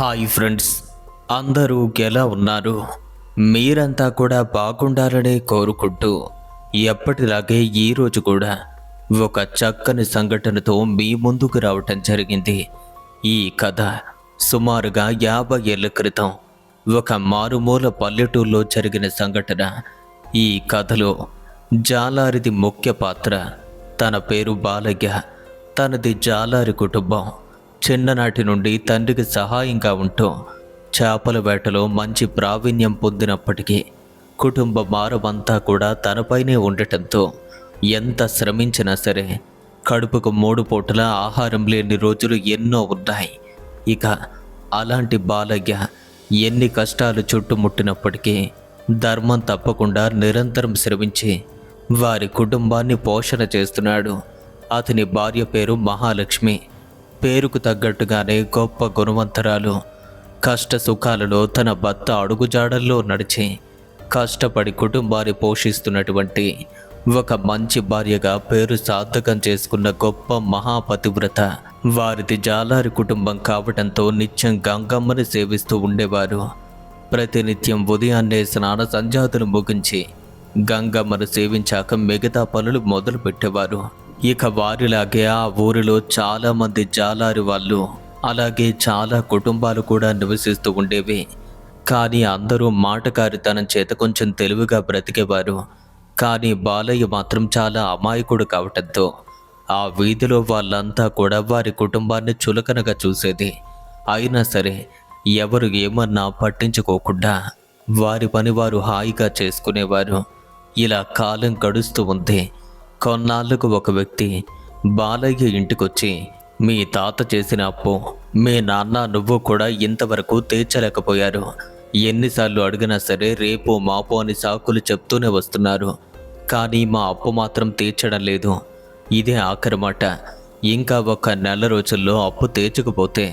Hi friends, అందరూ ఎలా ఉన్నారు? మీరంతా కూడా బాగుండాలనే కోరుకుంటూ ఎప్పటిలాగే ఈరోజు కూడా ఒక చక్కని సంఘటనతో మీ ముందుకు రావటం జరిగింది. ఈ కథ సుమారుగా 50 ఏళ్ల క్రితం ఒక మారుమూల పల్లెటూరులో జరిగిన సంఘటన. ఈ కథలో జాలారిది ముఖ్య పాత్ర. తన పేరు బాలయ్య. తనది జాలారి కుటుంబం. చిన్ననాటి నుండి తండ్రికి సహాయంగా ఉంటూ చేపల వేటలో మంచి ప్రావీణ్యం పొందినప్పటికీ కుటుంబ భారమంతా కూడా తనపైనే ఉండటంతో ఎంత శ్రమించినా సరే కడుపుకు 3 పూటల ఆహారం లేని రోజులు ఎన్నో ఉన్నాయి. ఇక అలాంటి బాలయ్య ఎన్ని కష్టాలు చుట్టుముట్టినప్పటికీ ధర్మం తప్పకుండా నిరంతరం శ్రమించి వారి కుటుంబాన్ని పోషణ చేస్తున్నాడు. అతని భార్య పేరు మహాలక్ష్మి. పేరుకు తగ్గట్టుగానే గొప్ప గుణవంతరాలు. కష్ట సుఖాలలో తన భర్త అడుగుజాడల్లో నడిచి కష్టపడి కుటుంబాన్ని పోషిస్తున్నటువంటి ఒక మంచి భార్యగా పేరు సార్థకం చేసుకున్న గొప్ప మహాపతివ్రత. వారిది జాలారి కుటుంబం కావటంతో నిత్యం గంగమ్మని సేవిస్తూ ఉండేవారు. ప్రతినిత్యం ఉదయాన్నే స్నాన సంధ్యాతులు ముగించి గంగమ్మను సేవించాక మిగతా పనులు మొదలు పెట్టేవారు. ఇక వారిలాగే ఆ ఊరిలో చాలామంది జాలారి వాళ్ళు, అలాగే చాలా కుటుంబాలు కూడా నివసిస్తూ ఉండేవి. కానీ అందరూ మాటకారితనం చేత కొంచెం తెలివిగా బ్రతికేవారు. కానీ బాలయ్య మాత్రం చాలా అమాయకుడు కావటంతో ఆ వీధిలో వాళ్ళంతా కూడా వారి కుటుంబాన్ని చులకనగా చూసేది. అయినా సరే ఎవరు ఏమన్నా పట్టించుకోకుండా వారి పని వారు హాయిగా చేసుకునేవారు. ఇలా కాలం గడుస్తూ ఉంది. కొన్నాళ్లకు ఒక వ్యక్తి బాలయ్య ఇంటికొచ్చి, మీ తాత చేసిన అప్పు మీ నాన్న నువ్వు కూడా ఇంతవరకు తీర్చలేకపోయారు. ఎన్నిసార్లు అడిగినా సరే రేపు మాపు అని సాకులు చెప్తూనే వస్తున్నారు. కానీ మా అప్పు మాత్రం తీర్చడం లేదు. ఇదే ఆఖరి మాట. ఇంకా ఒక నెల రోజుల్లో అప్పు తీర్చకపోతే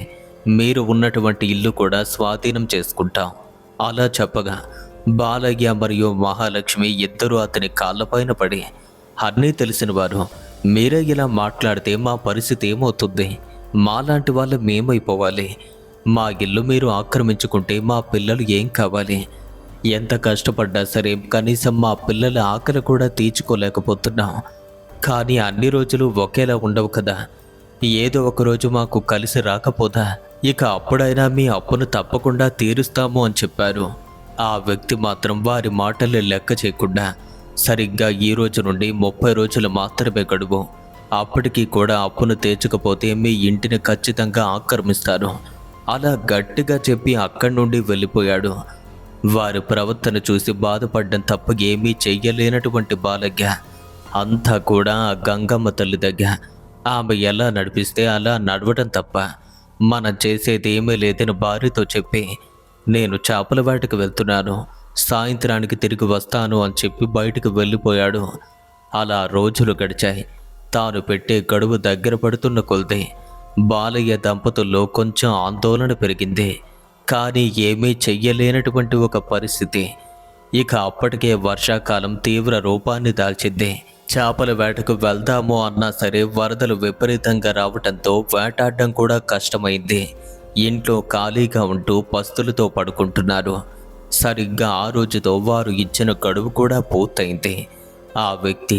మీరు ఉన్నటువంటి ఇల్లు కూడా స్వాధీనం చేసుకుంటాం. అలా చెప్పగా బాలయ్య మరియు మహాలక్ష్మి ఇద్దరూ అతని కాళ్ళపైన పడి, అన్నీ తెలిసిన వారు, మీరే ఇలా మాట్లాడితే మా పరిస్థితి ఏమవుతుంది? మాలాంటి వాళ్ళు మేమైపోవాలి. మా ఇల్లు మీరు ఆక్రమించుకుంటే మా పిల్లలు ఏం కావాలి? ఎంత కష్టపడ్డా సరే కనీసం మా పిల్లల ఆకలి కూడా తీర్చుకోలేకపోతున్నాం. కానీ అన్ని రోజులు ఒకేలా ఉండవు కదా. ఏదో ఒక రోజు మాకు కలిసి రాకపోదా? ఇక అప్పుడైనా మీ అప్పును తప్పకుండా తీరుస్తాము అని చెప్పారు. ఆ వ్యక్తి మాత్రం వారి మాటలు లెక్క చేయకుండా, సరిగ్గా ఈ రోజు నుండి 30 రోజులు మాత్రమే గడువు. అప్పటికీ కూడా అప్పును తీర్చకపోతే మీ ఇంటిని ఖచ్చితంగా ఆక్రమిస్తారు. అలా గట్టిగా చెప్పి అక్కడి నుండి వెళ్ళిపోయాడు. వారి ప్రవర్తన చూసి బాధపడడం తప్ప ఏమీ చెయ్యలేనటువంటి బాలయ్య అంతా కూడా ఆ గంగమ్మ తల్లి దగ్గర ఆమె ఎలా నడిపిస్తే అలా నడవడం తప్ప మనం చేసేది ఏమీ లేదని భార్యతో చెప్పి, నేను చేపల వేటకు వెళ్తున్నాను, సాయంత్రానికి తిరిగి వస్తాను అని చెప్పి బయటకు వెళ్ళిపోయాడు. అలా రోజులు గడిచాయి. తాను పెట్టే గడువు దగ్గర పడుతున్న కొలది బాలయ్య దంపతుల్లో కొంచెం ఆందోళన పెరిగింది. కానీ ఏమీ చెయ్యలేనటువంటి ఒక పరిస్థితి. ఇక అప్పటికే వర్షాకాలం తీవ్ర రూపాన్ని దాల్చింది. చేపల వేటకు వెళ్దాము అన్నా సరే వరదలు విపరీతంగా రావటంతో వేటాడడం కూడా కష్టమైంది. ఇంట్లో ఖాళీగా ఉంటూ పస్తులతో పడుకుంటున్నారు. సరిగ్గా ఆ రోజుతో వారు ఇచ్చిన గడువు కూడా పూర్తయింది. ఆ వ్యక్తి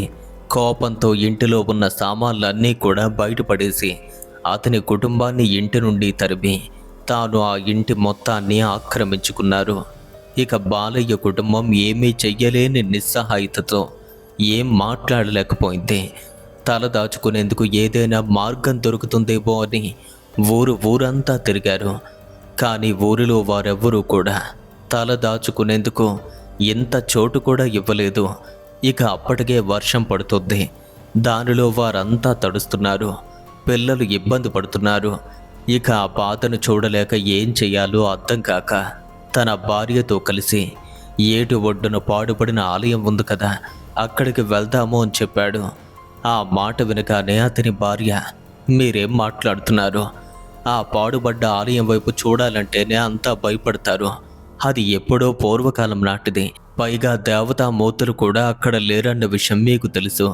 కోపంతో ఇంటిలో ఉన్న సామాన్లన్నీ కూడా బయటపడేసి అతని కుటుంబాన్ని ఇంటి నుండి తరిమి తాను ఆ ఇంటి మొత్తాన్ని ఆక్రమించుకున్నారు. ఇక బాలయ్య కుటుంబం ఏమీ చెయ్యలేని నిస్సహాయతతో ఏం మాట్లాడలేకపోయింది. తల దాచుకునేందుకు ఏదైనా మార్గం దొరుకుతుందేమో అని ఊరంతా తిరిగారు. కానీ ఊరిలో వారెవ్వరూ కూడా తల దాచుకునేందుకు ఎంత చోటు కూడా ఇవ్వలేదు. ఇక అప్పటికే వర్షం పడుతుంది. దానిలో వారంతా తడుస్తున్నారు. పిల్లలు ఇబ్బంది పడుతున్నారు. ఇక ఆ బాధను చూడలేక ఏం చెయ్యాలో అర్థం కాక తన భార్యతో కలిసి ఏటి ఒడ్డున పాడుపడిన ఆలయం ఉంది కదా, అక్కడికి వెళ్దాము అని చెప్పాడు. ఆ మాట వినగానే అతని భార్య, మీరేం మాట్లాడుతున్నారు? ఆ పాడుబడ్డ ఆలయం వైపు చూడాలంటేనే అంతా భయపడతారు. అది ఎప్పుడో పూర్వకాలం నాటిది. పైగా దేవతా మూర్తులు కూడా అక్కడ లేరన్న విషయం మీకు తెలుసు.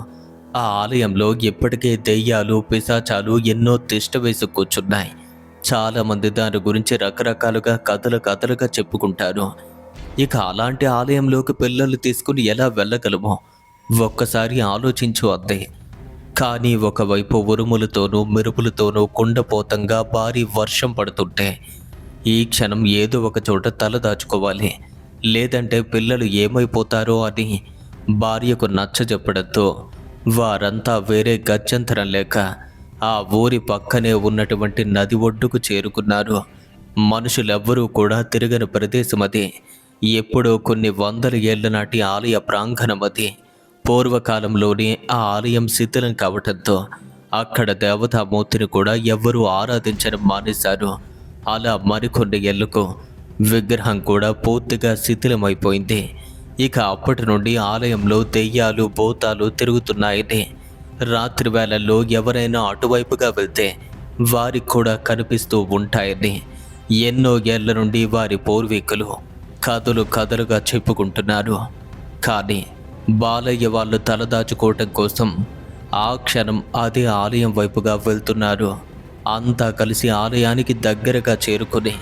ఆ ఆలయంలో ఇప్పటికే దెయ్యాలు పిశాచాలు ఎన్నో తిష్ట వేసి కూర్చున్నాయి. చాలామంది దాని గురించి రకరకాలుగా కథలుగా చెప్పుకుంటారు. ఇక అలాంటి ఆలయంలోకి పిల్లలు తీసుకుని ఎలా వెళ్ళగలమో ఒక్కసారి ఆలోచించు అంది. కానీ ఒకవైపు ఉరుములతోనూ మెరుపులతోనూ కుండపోతంగా భారీ వర్షం పడుతుంటే ఈ క్షణం ఏదో ఒక చోట తల దాచుకోవాలి, లేదంటే పిల్లలు ఏమైపోతారో అని భార్యకు నచ్చజెప్పడంతో వారంతా వేరే గత్యంతరం లేక ఆ ఊరి పక్కనే ఉన్నటువంటి నది ఒడ్డుకు చేరుకున్నారు. మనుషులెవ్వరూ కూడా తిరగని ప్రదేశం అది. ఎప్పుడో కొన్ని వందల ఏళ్ల నాటి ఆలయ ప్రాంగణం అది. పూర్వకాలంలోనే ఆ ఆలయం శిథిలం కావటంతో అక్కడ దేవతామూర్తిని కూడా ఎవ్వరూ ఆరాధించడం మానేశారు. అలా మరికొన్ని ఏళ్లకు విగ్రహం కూడా పూర్తిగా శిథిలమైపోయింది. ఇక అప్పటి నుండి ఆలయంలో దెయ్యాలు భూతాలు తిరుగుతున్నాయని, రాత్రి వేళల్లో ఎవరైనా అటువైపుగా వెళ్తే వారికి కూడా కనిపిస్తూ ఉంటాయని ఎన్నో ఏళ్ల నుండి వారి పూర్వీకులు కథలుగా చెప్పుకుంటున్నారు. కానీ బాలయ్య వాళ్ళు తలదాచుకోవటం కోసం ఆ క్షణం అదే ఆలయం వైపుగా వెళ్తున్నారు. అంతా కలిసి ఆలయానికి దగ్గరగా చేరుకుని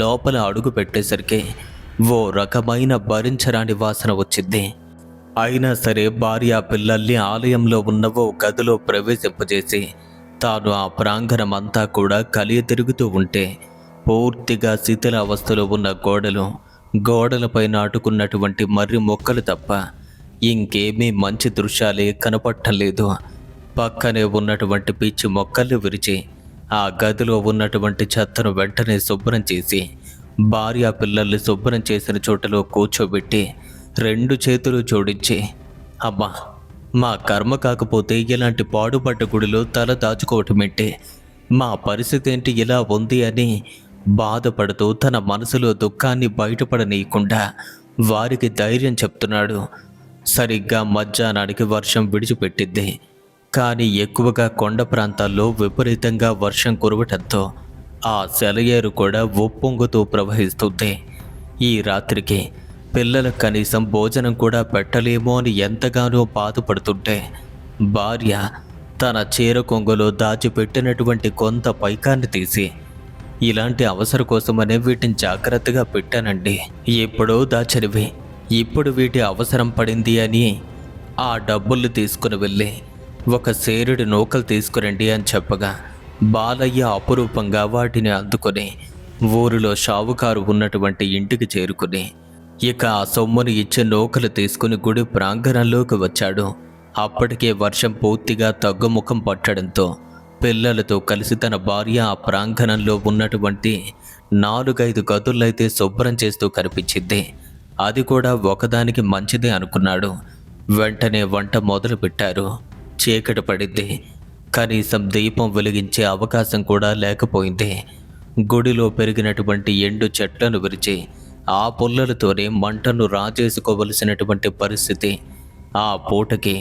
లోపల అడుగు పెట్టేసరికి ఓ రకమైన భరించరాని వాసన వచ్చింది. అయినా సరే భార్య పిల్లల్ని ఆలయంలో ఉన్న ఓ గదిలో ప్రవేశింపజేసి తాను ఆ ప్రాంగణం అంతా కూడా కలియ తిరుగుతూ ఉంటే పూర్తిగా శిథిల అవస్థలో ఉన్న గోడలపై నాటుకున్నటువంటి మర్రి మొక్కలు తప్ప ఇంకేమీ మంచి దృశ్యాలే కనపడటం లేదు. పక్కనే ఉన్నటువంటి పిచ్చి మొక్కలు విరిచి ఆ గదిలో ఉన్నటువంటి చెత్తను వెంటనే శుభ్రం చేసి భార్య పిల్లల్ని శుభ్రం చేసిన చోటలో కూర్చోబెట్టి 2 చేతులు జోడించి, అమ్మా, మా కర్మ కాకపోతే ఇలాంటి పాడుపడ్డ గుడిలో తల దాచుకోవటమేంటి, మా పరిస్థితి ఏంటి ఇలా ఉంది అని బాధపడుతూ తన మనసులో దుఃఖాన్ని బయటపడనీయకుండా వారికి ధైర్యం చెప్తున్నాడు. సరిగ్గా మధ్యాహ్నానికి వర్షం విడిచిపెట్టింది. కానీ ఎక్కువగా కొండ ప్రాంతాల్లో విపరీతంగా వర్షం కురవటంతో ఆ సెలయేరు కూడా ఉప్పొంగుతూ ప్రవహిస్తుంది. ఈ రాత్రికి పిల్లలకు కనీసం భోజనం కూడా పెట్టలేమో అని ఎంతగానో బాధపడుతుంటే భార్య తన చీర కొంగులో దాచిపెట్టినటువంటి కొంత పైకాన్ని తీసి, ఇలాంటి అవసరం కోసమనే వీటిని జాగ్రత్తగా పెట్టానండి, ఎప్పుడో దాచనివి, ఇప్పుడు వీటి అవసరం పడింది అని ఆ డబ్బులు తీసుకుని వెళ్ళి ఒక సేరుడు నూకలు తీసుకురండి అని చెప్పగా బాలయ్య అపురూపంగా వాటిని అందుకొని ఊరిలో షావుకారు ఉన్నటువంటి ఇంటికి చేరుకుని ఇక ఆ సొమ్మును ఇచ్చే నూకలు తీసుకుని గుడి ప్రాంగణంలోకి వచ్చాడు. అప్పటికే వర్షం పూర్తిగా తగ్గుముఖం పట్టడంతో పిల్లలతో కలిసి తన భార్య ఆ ప్రాంగణంలో ఉన్నటువంటి 4-5 గదులైతే శుభ్రం చేస్తూ కనిపించింది. అది కూడా ఒకదానికి మంచిదే అనుకున్నాడు. వెంటనే వంట మొదలు పెట్టారు. చీకటి పడింది. కనీసం దీపం వెలిగించే అవకాశం కూడా లేకపోయింది. గుడిలో పెరిగినటువంటి ఎండు చెట్లను విరిచి ఆ పుల్లలతోనే మంటను రాజేసుకోవలసినటువంటి పరిస్థితి. ఆ పూటకి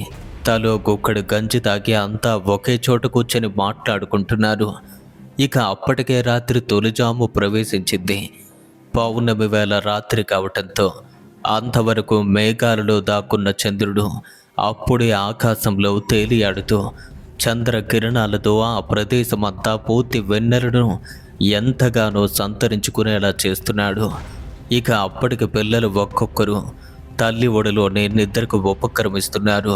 తలో గుక్కడు గంజి తాగి అంతా ఒకే చోట కూర్చొని మాట్లాడుకుంటున్నారు. ఇక అప్పటికే రాత్రి తొలిజాము ప్రవేశించింది. పౌర్ణమి వేళ రాత్రి కావటంతో అంతవరకు మేఘాలలో దాక్కున్న చంద్రుడు అప్పుడే ఆకాశంలో తేలియాడుతూ చంద్రకిరణాలతో ఆ ప్రదేశమంతా పూర్తి వెన్నెలను ఎంతగానో సంతరించుకునేలా చేస్తున్నాడు. ఇక అప్పటికి పిల్లలు ఒక్కొక్కరు తల్లి ఒడిలోనే నిద్రకు ఉపక్రమిస్తున్నారు.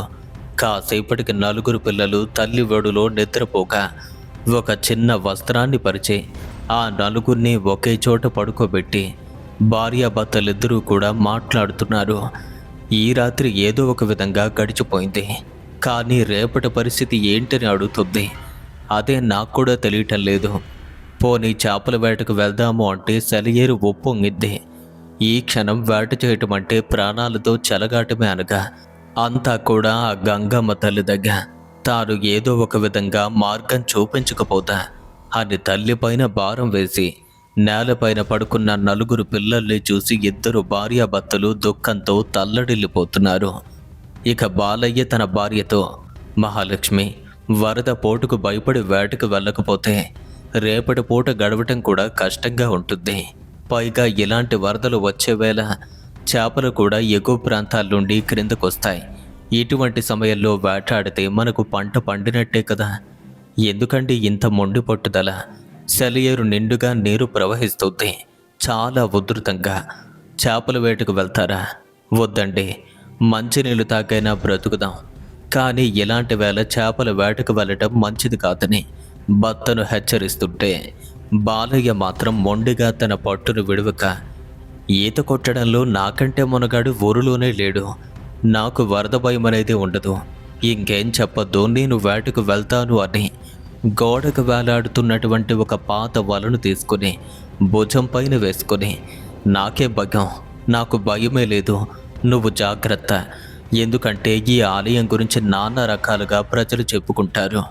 కాసేపటికి 4 పిల్లలు తల్లి ఒడిలో నిద్రపోగా ఒక చిన్న వస్త్రాన్ని పరిచి ఆ 4 ఒకే చోట పడుకోబెట్టి భార్యాభర్తలిద్దరూ కూడా మాట్లాడుతున్నారు. ఈ రాత్రి ఏదో ఒక విధంగా గడిచిపోయింది. కానీ రేపటి పరిస్థితి ఏంటని అడుగుతుంది. అదే నాకు కూడా తెలియటం లేదు. పోనీ చేపల వేటకు వెళ్దాము అంటే సెలయేరు ఉప్పొంగిద్ది. ఈ క్షణం వేట చేయటం అంటే ప్రాణాలతో చెలగాటమే అనగా అంతా కూడా ఆ గంగమ్మ తల్లి దగ్గర తాను ఏదో ఒక విధంగా మార్గం చూపించకపోతా అని తల్లిపైన భారం వేసి నేలపైన పడుకున్న 4 పిల్లల్ని చూసి 2 భార్యాభర్తలు దుఃఖంతో తల్లడిల్లిపోతున్నారు. ఇక బాలయ్య తన భార్యతో, మహాలక్ష్మి, వరద పోటుకు భయపడి వేటకు వెళ్ళకపోతే రేపటి పూట గడవటం కూడా కష్టంగా ఉంటుంది. పైగా ఇలాంటి వరదలు వచ్చేవేళ చేపలు కూడా ఎగువ ప్రాంతాల నుండి క్రిందకొస్తాయి. ఇటువంటి సమయంలో వేటాడితే మనకు పంట పండినట్టే కదా. ఎందుకండి ఇంత మొండి పట్టుదల? సెలయేరు నిండుగా నీరు ప్రవహిస్తుంది, చాలా ఉధృతంగా. చేపల వేటకు వెళ్తారా? వద్దండి, మంచినీళ్ళు తాగైనా బ్రతుకుదాం. కానీ ఇలాంటి వేళ చేపల వేటకు వెళ్ళటం మంచిది కాదని భర్తను హెచ్చరిస్తుంటే బాలయ్య మాత్రం మొండిగా తన పట్టును విడవక, ఈత కొట్టడంలో నాకంటే మునగాడు ఊరిలోనే లేడు, నాకు వరద భయం అనేది ఉండదు, ఇంకేం చెప్పొద్దు, నేను వేటకు వెళ్తాను అని గోడకు వేలాడుతున్నటువంటి ఒక పాత వలను తీసుకుని భుజం పైన వేసుకుని, నాకే భయం, నాకు భయమే లేదు, నువ్వు జాగ్రత్త, ఎందుకంటే ఈ ఆలయం గురించి నానా రకాలుగా ప్రజలు చెప్పుకుంటారు.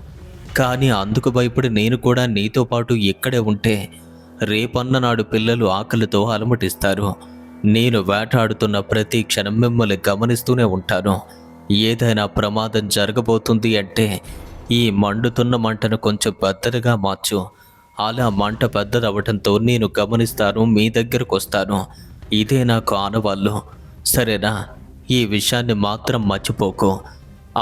కానీ అందుకు భయపడి నేను కూడా నీతో పాటు ఇక్కడే ఉంటే రేపన్ననాడు పిల్లలు ఆకలితో అలమటిస్తారు. నేను వేటాడుతున్న ప్రతి క్షణం మిమ్మల్ని గమనిస్తూనే ఉంటాను. ఏదైనా ప్రమాదం జరగబోతుంది అంటే ఈ మండుతున్న మంటను కొంచెం పెద్దదిగా మార్చు. అలా మంట పెద్దదవటంతో నేను గమనిస్తాను, మీ దగ్గరకు వస్తాను. ఇదే నాకు ఆనవాళ్ళు, సరేనా? ఈ విషయాన్ని మాత్రం మర్చిపోకు.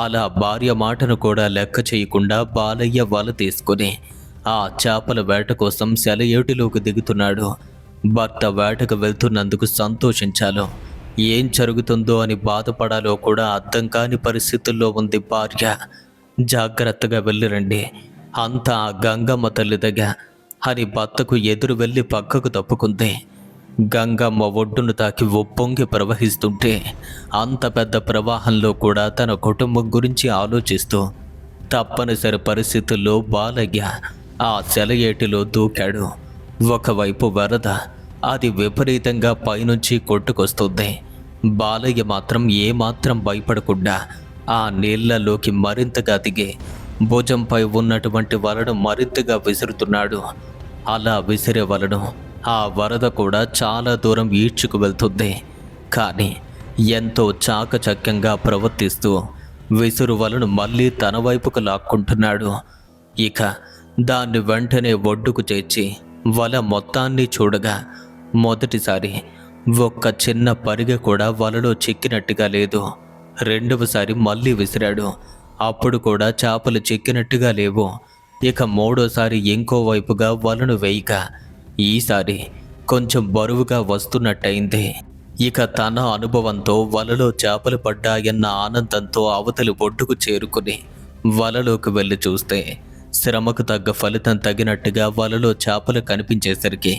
అలా భార్య మాటను కూడా లెక్క చేయకుండా బాలయ్య వల తీసుకుని ఆ చేపల వేట కోసం సెలయేటిలోకి దిగుతున్నాడు. భర్త వేటకు వెళ్తున్నందుకు సంతోషించాలో, ఏం జరుగుతుందో అని బాధపడాలో కూడా అర్థం కాని పరిస్థితుల్లో ఉంది భార్య. జాగ్రత్తగా వెళ్ళిరండి, అంతా గంగమ్మ తల్లి దగ్గర అని భర్తకు ఎదురు వెళ్ళి పక్కకు తప్పుకుంది. గంగమ్మ ఒడ్డును తాకి ఉప్పొంగి ప్రవహిస్తుంటే అంత పెద్ద ప్రవాహంలో కూడా తన కుటుంబం గురించి ఆలోచిస్తూ తప్పనిసరి పరిస్థితుల్లో బాలయ్య ఆ సెలయేటిలో దూకాడు. ఒకవైపు వరద, అది విపరీతంగా పైనుంచి కొట్టుకొస్తుంది. బాలయ్య మాత్రం ఏమాత్రం భయపడకుండా ఆ నీళ్లలోకి మరింతగా దిగి భుజంపై ఉన్నటువంటి వలను మరింతగా విసురుతున్నాడు. అలా విసిరే వలను ఆ వరద కూడా చాలా దూరం ఈడ్చుకు వెళ్తుంది. కానీ ఎంతో చాకచక్యంగా ప్రవర్తిస్తూ విసురు వలను మళ్ళీ తన వైపుకు లాక్కుంటున్నాడు. ఇక దాన్ని వెంటనే ఒడ్డుకు చేర్చి వల మొత్తాన్ని చూడగా మొదటిసారి ఒక్క చిన్న పరిగె కూడా వలలో చిక్కినట్టుగా లేదు. రెండవసారి మళ్ళీ విసిరాడు, అప్పుడు కూడా చేపలు చిక్కినట్టుగా లేవు. ఇక మూడోసారి ఇంకో వైపుగా వలను వేయక ఈసారి కొంచెం బరువుగా వస్తున్నట్టయింది. ఇక తన అనుభవంతో వలలో చేపలు పడ్డాయన్న ఆనందంతో అవతలి ఒడ్డుకు చేరుకుని వలలోకి వెళ్ళి చూస్తే శ్రమకు తగ్గ ఫలితం తగినట్టుగా వలలో చేపలు కనిపించేసరికి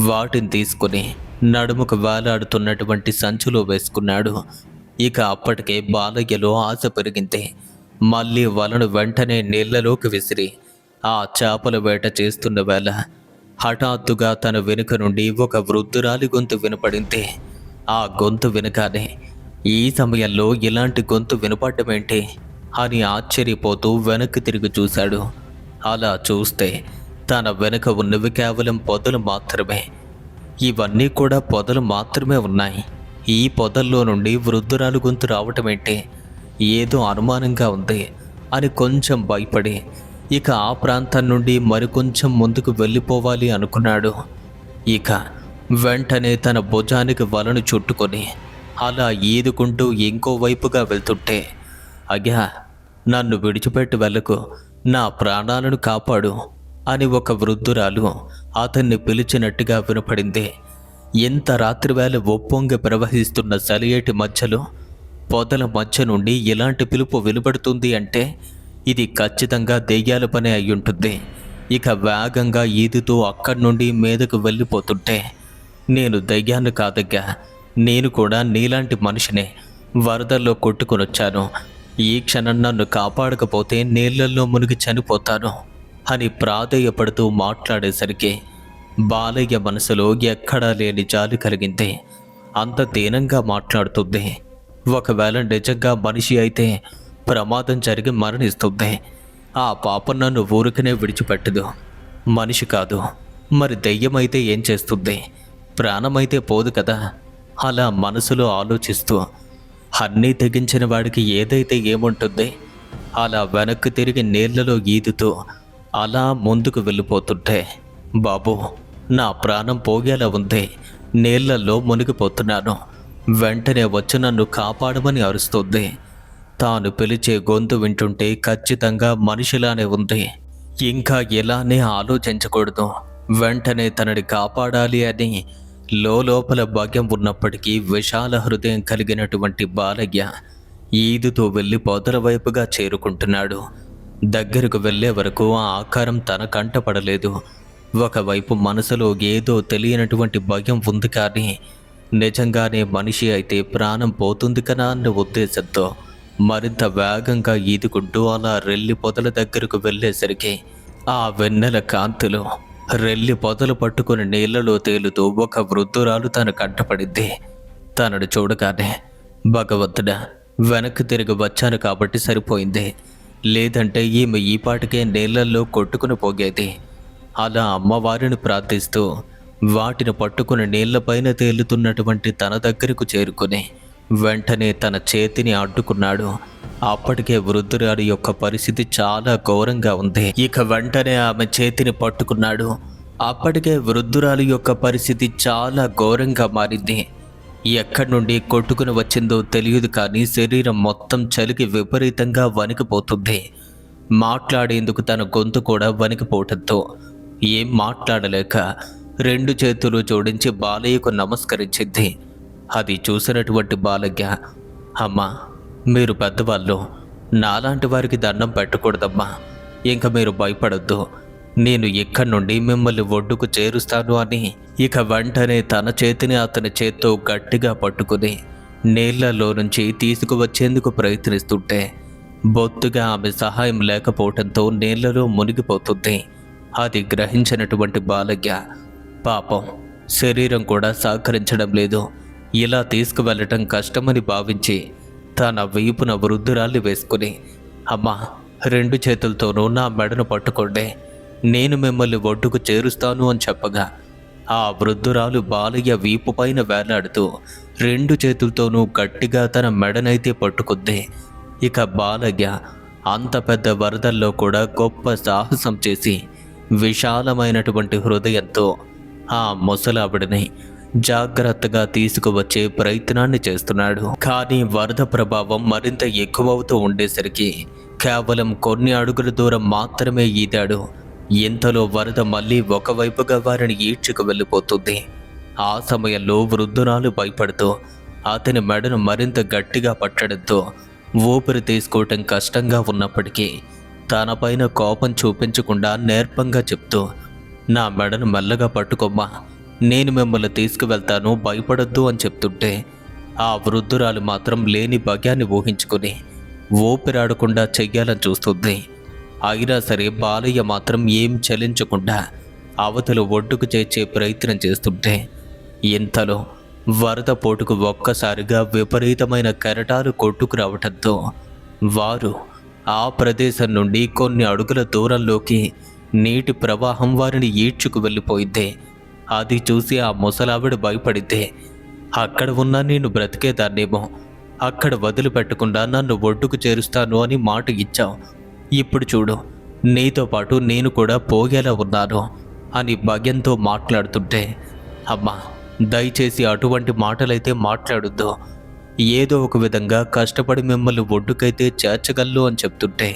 వాటిని తీసుకుని నడుముకు వేలాడుతున్నటువంటి సంచిలో వేసుకున్నాడు. ఇక అప్పటికే బాలయ్యలో ఆశ పెరిగింది. మళ్ళీ వలను వెంటనే నీళ్లలోకి విసిరి ఆ చేపల వేట చేస్తున్న వేళ హఠాత్తుగా తన వెనుక నుండి ఒక వృద్ధురాలి గొంతు వినపడింది. ఆ గొంతు వినగానే ఈ సమయంలో ఇలాంటి గొంతు వినపడమేంటి అని ఆశ్చర్యపోతూ వెనక్కి తిరిగి చూశాడు. అలా చూస్తే తన వెనుక ఉన్నవి కేవలం పొదలు మాత్రమే. ఇవన్నీ కూడా పొదలు మాత్రమే ఉన్నాయి. ఈ పొదల్లో నుండి వృద్ధురాలు గొంతు రావటమేంటి, ఏదో అనుమానంగా ఉంది అని కొంచెం భయపడి ఇక ఆ ప్రాంతం నుండి మరికొంచెం ముందుకు వెళ్ళిపోవాలి అనుకున్నాడు. ఇక వెంటనే తన భుజానికి వలను చుట్టుకొని అలా ఈదుకుంటూ ఇంకో వైపుగా వెళ్తుంటే, అయ్యా, నన్ను విడిచిపెట్టి వెళ్ళకు, నా ప్రాణాలను కాపాడు అని ఒక వృద్ధురాలు అతన్ని పిలిచినట్టుగా వినపడింది. ఎంత రాత్రివేళ ఒప్పొంగి ప్రవహిస్తున్న సెలయేటి మధ్యలో పొదల మధ్య నుండి ఇలాంటి పిలుపు వినపడుతుంది అంటే ఇది ఖచ్చితంగా దెయ్యాల పని అయ్యుంటుంది. ఇక వేగంగా ఈదుతూ అక్కడి నుండి మీదకు వెళ్ళిపోతుంటే, నేను దెయ్యాన్ని కాదగ్గా, నేను కూడా నీలాంటి మనిషినే, వరదల్లో కొట్టుకొని వచ్చాను, ఈ క్షణం నన్ను కాపాడకపోతే నీళ్లల్లో మునిగి చనిపోతాను అని ప్రాధేయపడుతూ మాట్లాడేసరికి బాలయ్య మనసులో ఎక్కడా లేని జాలి కలిగింది. అంత దీనంగా మాట్లాడుతుంది. ఒకవేళ నిజంగా మనిషి అయితే ప్రమాదం జరిగి మరణిస్తుంది. ఆ పాపం నన్ను ఊరికనే విడిచిపెట్టదు. మనిషి కాదు, మరి దెయ్యమైతే ఏం చేస్తుంది? ప్రాణమైతే పోదు కదా. అలా మనసులో ఆలోచిస్తూ అన్నీ తెగించిన వాడికి ఏదైతే ఏముంటుంది, అలా వెనక్కి తిరిగి నీళ్లలో ఈదుతూ అలా ముందుకు వెళ్ళిపోతుంటే, బాబు, నా ప్రాణం పోగేలా ఉంది, నీళ్లలో మునిగిపోతున్నాను, వెంటనే వచ్చి నన్ను కాపాడమని అరుస్తుంది. తాను పిలిచే గొంతు వింటుంటే ఖచ్చితంగా మనిషిలానే ఉంది. ఇంకా ఇలానే ఆలోచించకూడదు, వెంటనే తనని కాపాడాలి అని లోపల భాగ్యం ఉన్నప్పటికీ విశాల హృదయం కలిగినటువంటి బాలయ్య ఈదుతూ వెళ్ళి పొదల వైపుగా చేరుకుంటున్నాడు. దగ్గరకు వెళ్ళే వరకు ఆ ఆకారం తన కంట పడలేదు. ఒకవైపు మనసులో ఏదో తెలియనటువంటి భయం ఉంది, కానీ నిజంగానే మనిషి అయితే ప్రాణం పోతుంది కదా అన్న ఉద్దేశంతో మరింత వేగంగా ఈదుకుంటూ అలా రెల్లి పొదల దగ్గరకు వెళ్ళేసరికి ఆ వెన్నెల కాంతిలో రెల్లి పొదలు పట్టుకుని నీళ్లలో తేలుతూ ఒక వృద్ధురాలు తన కంటపడింది. తనను చూడగానే భగవంతుడా, వెనక్కి తిరిగి వచ్చాను కాబట్టి సరిపోయింది, లేదంటే ఈమె ఈ పాటికే నీళ్లల్లో కొట్టుకుని పోగేది. అలా అమ్మవారిని ప్రార్థిస్తూ వాటిని పట్టుకుని నీళ్లపైన తేలుతున్నటువంటి తన దగ్గరకు చేరుకుని వెంటనే తన చేతిని అడ్డుకున్నాడు. అప్పటికే వృద్ధురాలి యొక్క పరిస్థితి చాలా ఘోరంగా ఉంది. ఇక వెంటనే ఆమె చేతిని పట్టుకున్నాడు. అప్పటికే వృద్ధురాలి యొక్క పరిస్థితి చాలా ఘోరంగా మారింది. ఎక్కడి నుండి కొట్టుకుని వచ్చిందో తెలియదు, కానీ శరీరం మొత్తం చలికి విపరీతంగా వణికిపోతుంది. మాట్లాడేందుకు తన గొంతు కూడా వణికిపోవటంతో ఏం మాట్లాడలేక 2 చేతులు జోడించి బాలయ్యకు నమస్కరించింది. అది చూసినటువంటి బాలయ్య, అమ్మా, మీరు పెద్దవాళ్ళు, నాలాంటి వారికి దండం పెట్టకూడదమ్మా, ఇంక మీరు భయపడొద్దు, నేను ఇక్కడి నుండి మిమ్మల్ని ఒడ్డుకు చేరుస్తాను అని ఇక వెంటనే తన చేతిని అతని చేత్తో గట్టిగా పట్టుకుని నీళ్లలో నుంచి తీసుకువచ్చేందుకు ప్రయత్నిస్తుంటే బొత్తుగా ఆమె సహాయం లేకపోవడంతో నీళ్లలో మునిగిపోతుంది. అది గ్రహించినటువంటి బాలయ్య, పాపం శరీరం కూడా సహకరించడం లేదు, ఇలా తీసుకువెళ్ళటం కష్టమని భావించి తన వీపున వృద్ధురాల్ని వేసుకుని, అమ్మా, 2 చేతులతోనూ నా మెడను పట్టుకోండి, నేను మిమ్మల్ని ఒడ్డుకు చేరుస్తాను అని చెప్పగా ఆ వృద్ధురాలు బాలయ్య వీపు పైన వేలాడుతూ 2 చేతులతోనూ గట్టిగా తన మెడనైతే పట్టుకుంది. ఇక బాలయ్య అంత పెద్ద వరదల్లో కూడా గొప్ప సాహసం చేసి విశాలమైనటువంటి హృదయంతో ఆ ముసలావిడని జాగ్రత్తగా తీసుకువచ్చే ప్రయత్నాన్ని చేస్తున్నాడు. కానీ వరద ప్రభావం మరింత ఎక్కువవుతూ ఉండేసరికి కేవలం కొన్ని అడుగుల దూరం మాత్రమే ఈదాడు. ఇంతలో వరద మళ్ళీ ఒకవైపుగా వారిని ఈడ్చుకు వెళ్ళిపోతుంది. ఆ సమయంలో వృద్ధురాలు భయపడుతూ అతని మెడను మరింత గట్టిగా పట్టడంతో ఊపిరి తీసుకోవటం కష్టంగా ఉన్నప్పటికీ తనపైన కోపం చూపించకుండా నేర్పంగా చెప్తూ, నా మెడను మెల్లగా పట్టుకోమ్మా, నేను మిమ్మల్ని తీసుకువెళ్తాను, భయపడొద్దు అని చెప్తుంటే ఆ వృద్ధురాలు మాత్రం లేని భయాన్ని ఊహించుకుని ఊపిరాడకుండా చెయ్యాలని చూస్తుంది. అయినా సరే బాలయ్య మాత్రం ఏం చలించకుండా అవతల ఒడ్డుకు చేర్చే ప్రయత్నం చేస్తుంటే ఇంతలో వరద పోటుకు ఒక్కసారిగా విపరీతమైన కెరటాలు కొట్టుకురావటంతో వారు ఆ ప్రదేశం నుండి కొన్ని అడుగుల దూరంలోకి నీటి ప్రవాహం వారిని ఈడ్చుకు వెళ్ళిపోయింది. అది చూసి ఆ ముసలావిడ భయపడితే, అక్కడ ఉన్నా నేను బ్రతికేదాన్నేమో, అక్కడ వదిలిపెట్టకుండా నన్ను ఒడ్డుకు చేరుస్తాను అని మాట ఇచ్చావు, ఇప్పుడు చూడు నీతో పాటు నేను కూడా పోగేలా ఉన్నాను అని భయంతో మాట్లాడుతుంటే, అమ్మా, దయచేసి అటువంటి మాటలైతే మాట్లాడొద్దు, ఏదో ఒక విధంగా కష్టపడి మిమ్మల్ని ఒడ్డుకైతే చేర్చగలను అని చెప్తుంటే,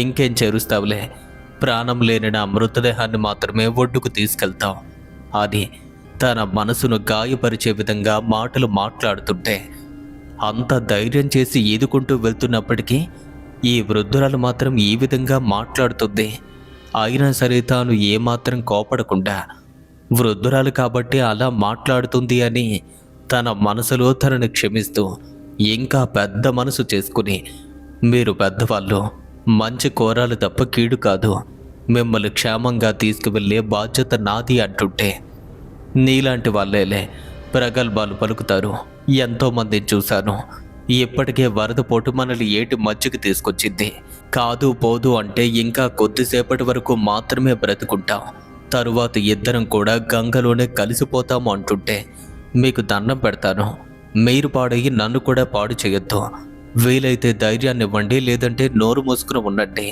ఇంకేం చేరుస్తావులే, ప్రాణం లేని నా మృతదేహాన్ని మాత్రమే ఒడ్డుకు తీసుకెళ్తావు అది తన మనసును గాయపరిచే విధంగా మాటలు మాట్లాడుతుంటే అంత ధైర్యం చేసి ఈదుకుంటూ వెళ్తున్నప్పటికీ ఈ వృద్ధురాలు మాత్రం ఈ విధంగా మాట్లాడుతుంది. అయినా సరే తాను ఏమాత్రం కోపడకుండా వృద్ధురాలు కాబట్టి అలా మాట్లాడుతుంది అని తన మనసులో తనని క్షమిస్తూ ఇంకా పెద్ద మనసు చేసుకుని, మీరు పెద్దవాళ్ళు, మంచి కోరాలు తప్ప కీడు కాదు, మిమ్మల్ని క్షేమంగా తీసుకువెళ్ళే బాధ్యత నాది అంటుంటే, నీలాంటి వాళ్ళేలే ప్రగల్భాలు పలుకుతారు, ఎంతోమందిని చూశాను, ఇప్పటికే వరద పోటు మనల్ని ఏటి మధ్యకి తీసుకొచ్చింది, కాదు పోదు అంటే ఇంకా కొద్దిసేపటి వరకు మాత్రమే బ్రతుకుంటాం, తరువాత ఇద్దరం కూడా గంగలోనే కలిసిపోతాము అంటుంటే మీకు దండం పెడతాను, మీరు పాడయ్యి నన్ను కూడా పాడు చేయొద్దు, వీలైతే ధైర్యాన్ని ఇవ్వండి, లేదంటే నోరు మూసుకుని ఉండండి.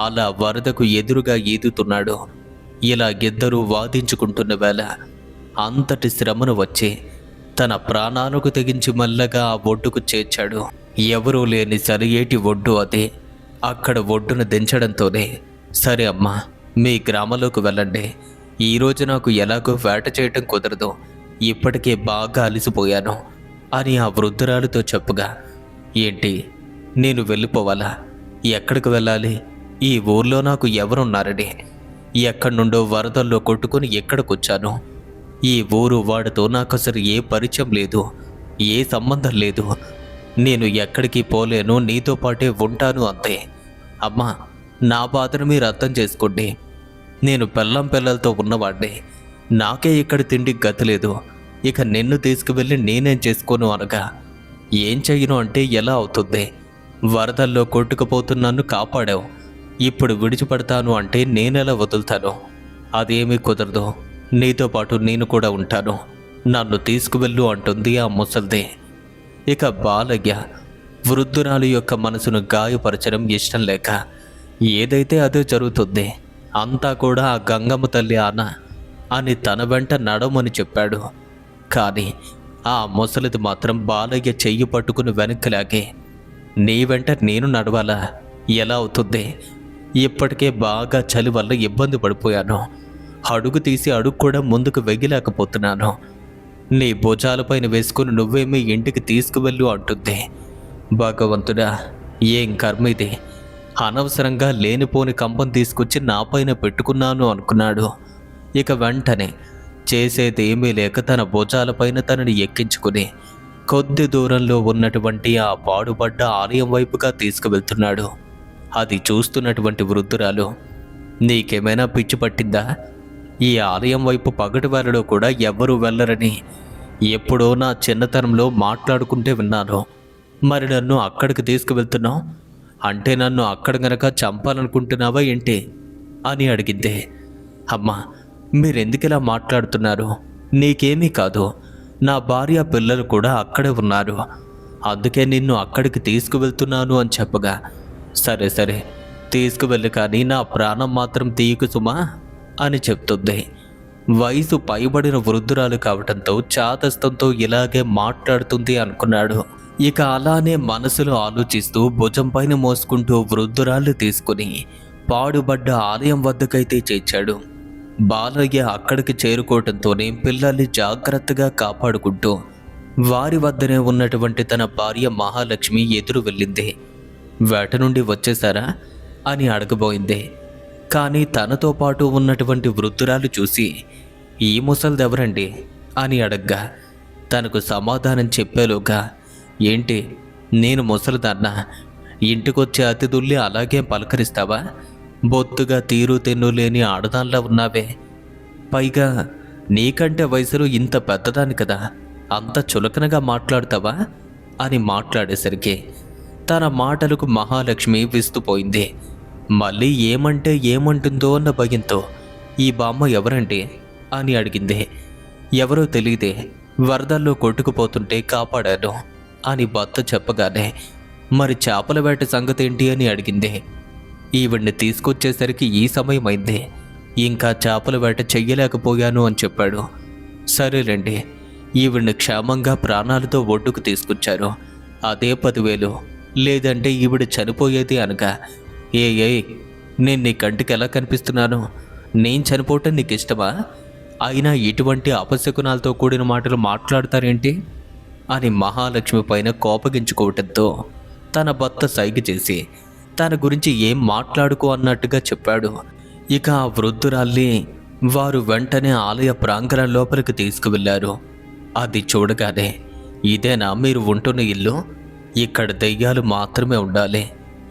అలా వరదకు ఎదురుగా ఈదుతున్నాడు. ఇలా ఇద్దరూ వాదించుకుంటున్న వేళ అంతటి శ్రమను వచ్చి తన ప్రాణాలకు తెగించి మెల్లగా ఆ ఒడ్డుకు చేర్చాడు. ఎవరూ లేని సరియేటి ఒడ్డు అది. అక్కడ ఒడ్డును దించడంతోనే సరే అమ్మా, మీ గ్రామంలోకి వెళ్ళండి. ఈరోజు నాకు ఎలాగో వేట చేయటం కుదరదు, ఇప్పటికే బాగా అలసిపోయాను అని ఆ వృద్ధురాలితో చెప్పగా, ఏంటి, నేను వెళ్ళిపోవాలా? ఎక్కడికి వెళ్ళాలి? ఈ ఊర్లో నాకు ఎవరున్నారని? ఎక్కడి నుండో వరదల్లో కొట్టుకుని ఎక్కడికొచ్చాను. ఈ ఊరు వాడితో నాకు అసలు ఏ పరిచయం లేదు, ఏ సంబంధం లేదు. నేను ఎక్కడికి పోలేను, నీతో పాటే ఉంటాను అంతే. అమ్మా, నా బాధను మీరు అర్థం చేసుకోండి. నేను పెళ్ళం పిల్లలతో ఉన్నవాడిని, నాకే ఇక్కడ తిండి గతి లేదు. ఇక నిన్ను తీసుకువెళ్ళి నేనేం చేసుకోను అనగా, ఏం చెయ్యను అంటే ఎలా అవుతుంది? వరదల్లో కొట్టుకుపోతున్న నన్ను కాపాడావు, ఇప్పుడు విడిచిపెడతాను అంటే నేనెలా వదులుతాను? అదేమీ కుదరదు, నీతో పాటు నేను కూడా ఉంటాను, నన్ను తీసుకువెళ్ళు అంటుంది ఆ ముసల్ది. ఇక బాలయ్య వృద్ధురాలు యొక్క మనసును గాయపరచడం ఇష్టం లేక, ఏదైతే అదే జరుగుతుంది, అంతా కూడా ఆ గంగమ్మ తల్లి ఆన అని తన వెంట నడవమని చెప్పాడు. కానీ ఆ ముసలిది మాత్రం బాలయ్య చెయ్యి పట్టుకుని వెనక్కి లాగే, నీ వెంట నేను నడవాలా? ఎలా అవుతుంది? ఇప్పటికే బాగా చలి వల్ల ఇబ్బంది పడిపోయాను, అడుగు తీసి అడుగు కూడా ముందుకు వెగిలేకపోతున్నాను. నీ భుజాలపైన వేసుకుని నువ్వేమీ ఇంటికి తీసుకువెళ్ళు అంటుంది. భగవంతుడా, ఏం కర్మ ఇది! అనవసరంగా లేనిపోని కంపం తీసుకొచ్చి నాపైన పెట్టుకున్నాను అనుకున్నాడు. ఇక వెంటనే చేసేదేమీ లేక తన భుజాలపైన తనని ఎక్కించుకుని కొద్ది దూరంలో ఉన్నటువంటి ఆ పాడుపడ్డ ఆలయం వైపుగా తీసుకువెళ్తున్నాడు. అది చూస్తున్నటువంటి వృద్ధురాలు, నీకేమైనా పిచ్చి పట్టిందా? ఈ ఆలయం వైపు పగటి వేళలో కూడా ఎవ్వరూ వెళ్ళరని ఎప్పుడో నా చిన్నతనంలో మాట్లాడుకుంటే విన్నాను. మరి నన్ను అక్కడికి తీసుకువెళ్తున్నావు అంటే నన్ను అక్కడ గనక చంపాలనుకుంటున్నావా ఏంటి అని అడిగింది. అమ్మా, మీరెందుకిలా మాట్లాడుతున్నారు? నీకేమీ కాదు, నా భార్య పిల్లలు కూడా అక్కడే ఉన్నారు, అందుకే నిన్ను అక్కడికి తీసుకువెళ్తున్నాను అని చెప్పగా, సరే సరే తీసుకువెళ్ళు, కానీ నా ప్రాణం మాత్రం తీయకు సుమా అని చెప్తుంది. వయసు పైబడిన వృద్ధురాలు కావడంతో చాదస్తంతో ఇలాగే మాట్లాడుతుంది అనుకున్నాడు. ఇక అలానే మనసులో ఆలోచిస్తూ భుజం పైన మోసుకుంటూ వృద్ధురాలు తీసుకుని పాడుబడ్డ ఆలయం వద్దకైతే చేర్చాడు. బాలయ్య అక్కడికి చేరుకోవడంతోనే పిల్లల్ని జాగ్రత్తగా కాపాడుకుంటూ వారి వద్దనే ఉన్నటువంటి తన భార్య మహాలక్ష్మి ఎదురు వెళ్ళింది. వేట నుండి వచ్చేశారా అని అడగబోయింది. కానీ తనతో పాటు ఉన్నటువంటి వృద్ధురాలు చూసి, ఈ ముసల్దెవరండి అని అడగ్గా, తనకు సమాధానం చెప్పేలోగా, ఏంటి, నేను ముసలిదాన్నా? ఇంటికొచ్చే అతిథుల్ని అలాగే పలకరిస్తావా? బొత్తుగా తీరు తెన్ను లేని ఆడదానిలా ఉన్నావే, పైగా నీకంటే వయసులో ఇంత పెద్దదాని కదా, అంత చులకనగా మాట్లాడతావా అని మాట్లాడేసరికి తన మాటలకు మహాలక్ష్మి విస్తుపోయింది. మళ్ళీ ఏమంటే ఏమంటుందో అన్న భయంతో, ఈ బామ్మ ఎవరండి అని అడిగింది. ఎవరో తెలియదే, వరదల్లో కొట్టుకుపోతుంటే కాపాడాను అని భర్త చెప్పగానే, మరి చేపల వేట సంగతి ఏంటి అని అడిగింది. ఈవిడ్ని తీసుకొచ్చేసరికి ఈ సమయమైంది, ఇంకా చేపల వేట చెయ్యలేకపోయాను అని చెప్పాడు. సరేలేండి, ఈవిడ్ని క్షేమంగా ప్రాణాలతో ఒడ్డుకు తీసుకొచ్చారు, అదే 10,000, లేదంటే ఈవిడ చనిపోయేది అనగా, ఏ నేను నీ కంటికి ఎలా కనిపిస్తున్నాను? నేను చనిపోవటం నీకు ఇష్టమా? అయినా ఇటువంటి అపశకునాలతో కూడిన మాటలు మాట్లాడతారేంటి అని మహాలక్ష్మి పైన కోపగించుకోవటంతో తన భర్త సైగ చేసి తన గురించి ఏం మాట్లాడుకో అన్నట్టుగా చెప్పాడు. ఇక ఆ వృద్ధురాల్ని వారు వెంటనే ఆలయ ప్రాంగణం లోపలికి తీసుకువెళ్లారు. అది చూడగానే, ఇదేనా మీరు ఉంటున్న ఇల్లు? ఇక్కడ దెయ్యాలు మాత్రమే ఉండాలి,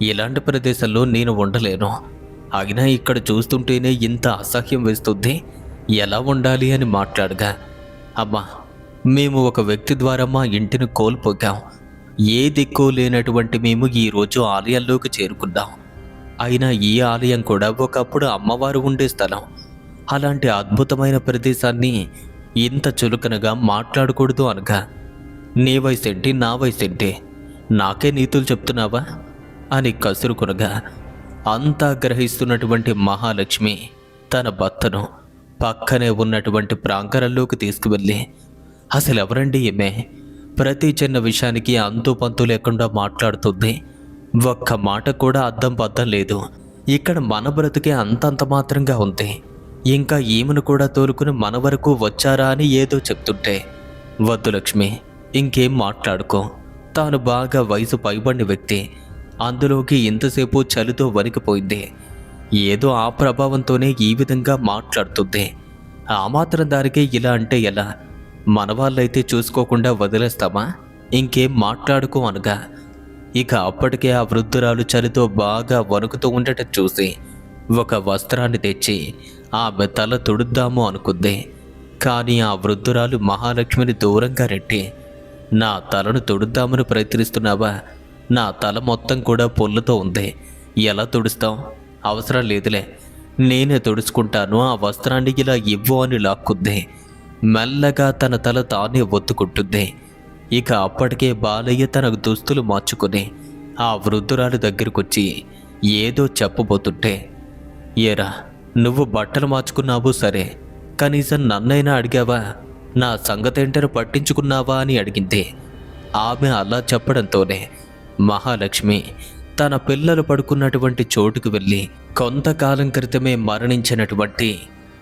ఇలాంటి ప్రదేశంలో నేను ఉండలేను, అయినా ఇక్కడ చూస్తుంటేనే ఇంత అసహ్యం వేస్తుంది, ఎలా ఉండాలి అని మాట్లాడగా, అమ్మా, మేము ఒక వ్యక్తి ద్వారా మా ఇంటిని కోల్పోయాం, ఏ దిక్కు లేనటువంటి మేము ఈరోజు ఆలయంలోకి చేరుకున్నాం, అయినా ఈ ఆలయం కూడా ఒకప్పుడు అమ్మవారు ఉండే స్థలం, అలాంటి అద్భుతమైన ప్రదేశాన్ని ఇంత చులకనగా మాట్లాడకూడదు అనగా, నీ వయసేంటి, నా వయసేంటి, నాకే నీతులు చెప్తున్నావా అని కసురుకొనగా, అంతా గ్రహిస్తున్నటువంటి మహాలక్ష్మి తన భర్తను పక్కనే ఉన్నటువంటి ప్రాంగణంలోకి తీసుకువెళ్ళి, అసలు ఎవరండి ఈమె? ప్రతి చిన్న విషయానికి అంతు పంతు లేకుండా మాట్లాడుతుంది, ఒక్క మాట కూడా అద్దం పద్దం లేదు, ఇక్కడ మన బ్రతుకే అంతంత మాత్రంగా ఉంది. ఇంకా ఈమెను కూడా తోలుకుని మన వరకు వచ్చారా అని ఏదో చెప్తుంటే, వద్దు లక్ష్మి, ఇంకేం మాట్లాడుకో. తాను బాగా వయసు పైబడిన వ్యక్తి, అందులోకి ఇంతసేపు చలితో వణికిపోయింది. ఏదో ఆ ప్రభావంతోనే ఈ విధంగా మాట్లాడుతుంది. ఆ మాత్రం దానికే ఇలా అంటే ఎలా? మన వాళ్ళైతే చూసుకోకుండా వదిలేస్తామా? ఇంకేం మాట్లాడుకో అనగా, ఇక అప్పటికే ఆ వృద్ధురాలు చలితో బాగా వణుకుతూ ఉండటం చూసి ఒక వస్త్రాన్ని తెచ్చి ఆమె తల తుడుద్దాము అనుకుంది. కానీ ఆ వృద్ధురాలు మహాలక్ష్మిని దూరంగా నెట్టి, నా తలను తుడుద్దామని ప్రయత్నిస్తున్నావా? నా తల మొత్తం కూడా పొల్లుతో ఉంది, ఎలా తుడుస్తావు? అవసరం లేదులే, నేనే తుడుచుకుంటాను, ఆ వస్త్రాన్ని ఇలా ఇవ్వు అని లాక్కుంది. మెల్లగా తన తల తానే ఒత్తుకుంటుంది. ఇక అప్పటికే బాలయ్య తన దుస్తులు మార్చుకుని ఆ వృద్ధురాలు దగ్గరకొచ్చి ఏదో చెప్పబోతుంటే, ఏరా, నువ్వు బట్టలు మార్చుకున్నావు సరే, కనీసం నన్నైనా అడిగావా? నా సంగతేంటని పట్టించుకున్నావా అని అడిగింది. ఆమె అలా చెప్పడంతోనే మహాలక్ష్మి తన పిల్లలు పడుకున్నటువంటి చోటుకు వెళ్ళి కొంతకాలం క్రితమే మరణించినటువంటి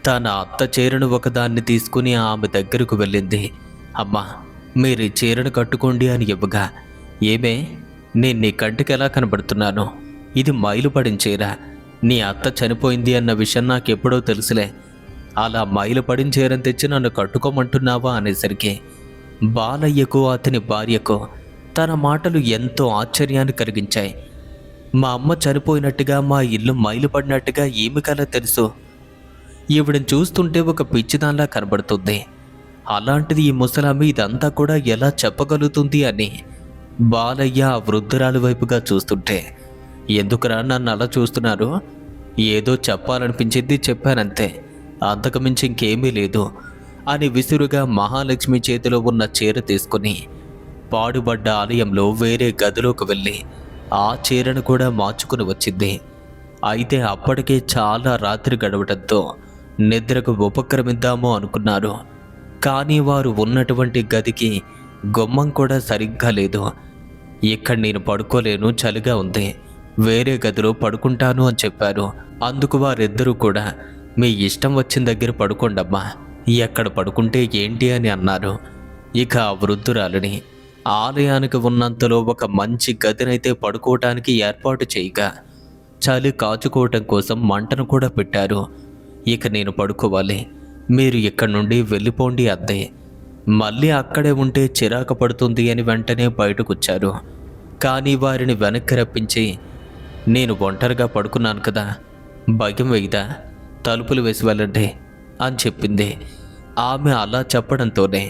తన అత్త చీరను ఒకదాన్ని తీసుకుని ఆమె దగ్గరకు వెళ్ళింది. అమ్మా, మీరు ఈ చీరను కట్టుకోండి అని ఇవ్వగా, ఏమే, నేను నీ కంటికి ఎలా కనబడుతున్నాను? ఇది మైలుపడిన చీర. నీ అత్త చనిపోయింది అన్న విషయం నాకెప్పుడో తెలుసులే. అలా మైలుపడిన చీరను తెచ్చి నన్ను కట్టుకోమంటున్నావా అనేసరికి బాలయ్యకు అతని భార్యకు తన మాటలు ఎంతో ఆశ్చర్యాన్ని కలిగించాయి. మా అమ్మ చనిపోయినట్టుగా, మా ఇల్లు మైలుపడినట్టుగా ఏమికలా తెలుసు? ఈవిడని చూస్తుంటే ఒక పిచ్చిదానిలా కనబడుతుంది. అలాంటిది ఈ ముసలామి ఇదంతా కూడా ఎలా చెప్పగలుగుతుంది అని బాలయ్య ఆ వృద్ధురాలి వైపుగా చూస్తుంటే, ఎందుకురా నన్ను అలా చూస్తున్నారు? ఏదో చెప్పాలనిపించింది, చెప్పానంతే, అంతకుమించి ఇంకేమీ లేదు అని విసురుగా మహాలక్ష్మి చేతిలో ఉన్న చీర తీసుకుని పాడుబడ్డ ఆలయంలో వేరే గదిలోకి వెళ్ళి ఆ చీరను కూడా మార్చుకుని వచ్చింది. అయితే అప్పటికే చాలా రాత్రి గడవడంతో నిద్రకు ఉపక్రమిద్దాము అనుకున్నారు. కానీ వారు ఉన్నటువంటి గదికి గుమ్మం కూడా సరిగ్గా లేదు. ఇక్కడ నేను పడుకోలేను, చలిగా ఉంది, వేరే గదిలో పడుకుంటాను అని చెప్పారు. అందుకు వారిద్దరూ కూడా మీ ఇష్టం వచ్చిన దగ్గర పడుకోండమ్మా, ఎక్కడ పడుకుంటే ఏంటి అని అన్నారు. ఇక ఆ వృద్ధురాలిని ఆలయానికి ఉన్నంతలో ఒక మంచి గదినైతే పడుకోవటానికి ఏర్పాటు చేయగా చలి కాచుకోవటం కోసం మంటను కూడా పెట్టారు. ఇక నేను పడుకోవాలి, మీరు ఇక్కడి నుండి వెళ్ళిపోండి అంతే. మళ్ళీ అక్కడే ఉంటే చిరాకు పడుతుంది అని వెంటనే బయటకొచ్చారు. కానీ వారిని వెనక్కి రప్పించి, నేను ఒంటరిగా పడుకున్నాను కదా, భయం వేయదా? తలుపులు వేసి వెళ్ళండి అని చెప్పింది. ఆమె అలా చెప్పడంతోనే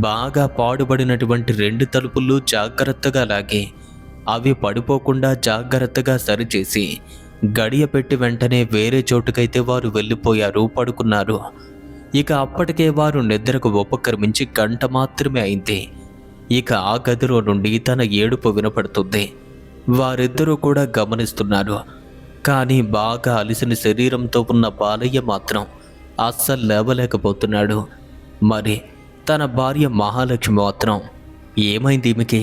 బాగా పాడుబడినటువంటి 2 తలుపులు జాగ్రత్తగా లాగి అవి పడిపోకుండా జాగ్రత్తగా సరిచేసి గడియ పెట్టి వెంటనే వేరే చోటుకైతే వారు వెళ్ళిపోయారు, పడుకున్నారు. ఇక అప్పటికే వారు నిద్రకు ఉపక్రమించి గంట మాత్రమే అయింది. ఇక ఆ గదిలో నుండి తన ఏడుపు వినపడుతుంది. వారిద్దరూ కూడా గమనిస్తున్నారు. కానీ బాగా అలిసిన శరీరంతో ఉన్న బాలయ్య మాత్రం అస్సలు లేవలేకపోతున్నాడు. మరి తన భార్య మహాలక్ష్మి మాత్రం, ఏమైంది ఈమెకి,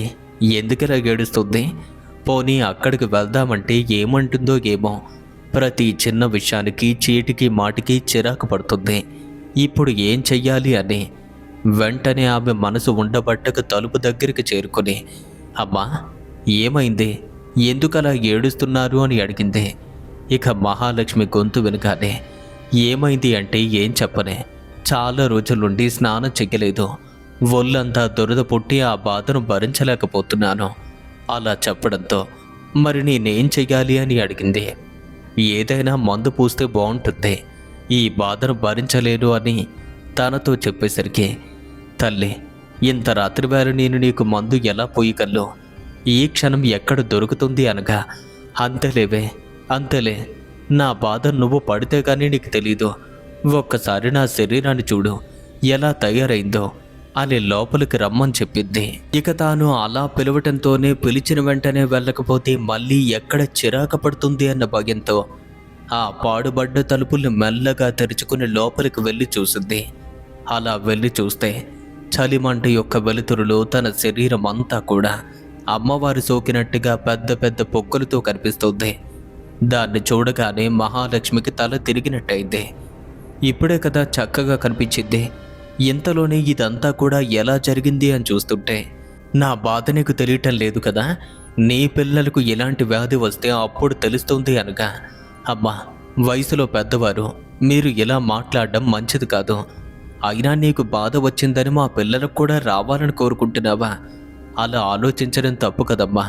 ఎందుకలా ఏడుస్తుంది? పోనీ అక్కడికి వెళ్దామంటే ఏమంటుందో ఏమో, ప్రతి చిన్న విషయానికి చీటికి మాటికి చిరాకు పడుతుంది. ఇప్పుడు ఏం చెయ్యాలి అని వెంటనే ఆమె మనసు ఉండబట్టక తలుపు దగ్గరికి చేరుకుని, అమ్మా, ఏమైంది, ఎందుకలా ఏడుస్తున్నారు అని అడిగింది. ఇక మహాలక్ష్మి గొంతు వినగానే, ఏమైంది అంటే ఏం చెప్పనే, చాలా రోజుల నుండి స్నానం చెయ్యలేదు, ఒళ్ళంతా దురద పుట్టి ఆ బాధను భరించలేకపోతున్నాను అలా చెప్పడంతో, మరి నేనేం చెయ్యాలి అని అడిగింది. ఏదైనా మందు పూస్తే బాగుంటుంది, ఈ బాధను భరించలేను అని తనతో చెప్పేసరికి, తల్లి, ఇంత రాత్రి వేళ నేను నీకు మందు ఎలా పోయగలను? ఈ క్షణం ఎక్కడ దొరుకుతుంది అనగా, అంతేలేవే, అంతేలే, నా బాధ నువ్వు పడితే కానీ నీకు తెలీదు, ఒక్కసారి నా శరీరాన్ని చూడు ఎలా తయారైందో అని లోపలికి రమ్మని చెప్పింది. ఇక తాను అలా పిలవటంతోనే పిలిచిన వెంటనే వెళ్ళకపోతే మళ్ళీ ఎక్కడ చిరాకు పడుతుంది అన్న భయంతో ఆ పాడుబడ్డ తలుపుల్ని మెల్లగా తెరుచుకుని లోపలికి వెళ్ళి చూసింది. అలా వెళ్ళి చూస్తే చలిమంట యొక్క వెలుతురులో తన శరీరం అంతా కూడా అమ్మవారి సోకినట్టుగా పెద్ద పెద్ద పొక్కులతో కనిపిస్తుంది. దాన్ని చూడగానే మహాలక్ష్మికి తల తిరిగినట్టయింది. ఇప్పుడే కదా చక్కగా కనిపించింది, ఇంతలోనే ఇదంతా కూడా ఎలా జరిగింది అని చూస్తుంటే నా బాధ నీకు తెలియటం లేదు కదా, నీ పిల్లలకు ఇలాంటి వ్యాధి వస్తే అప్పుడు తెలుస్తుంది అనగా. అమ్మా, వయసులో పెద్దవారు, మీరు ఇలా మాట్లాడడం మంచిది కాదు. అయినా నీకు బాధ వచ్చిందని మా పిల్లలకు కూడా రావాలని కోరుకుంటున్నావా? అలా ఆలోచించడం తప్పు కదమ్మా.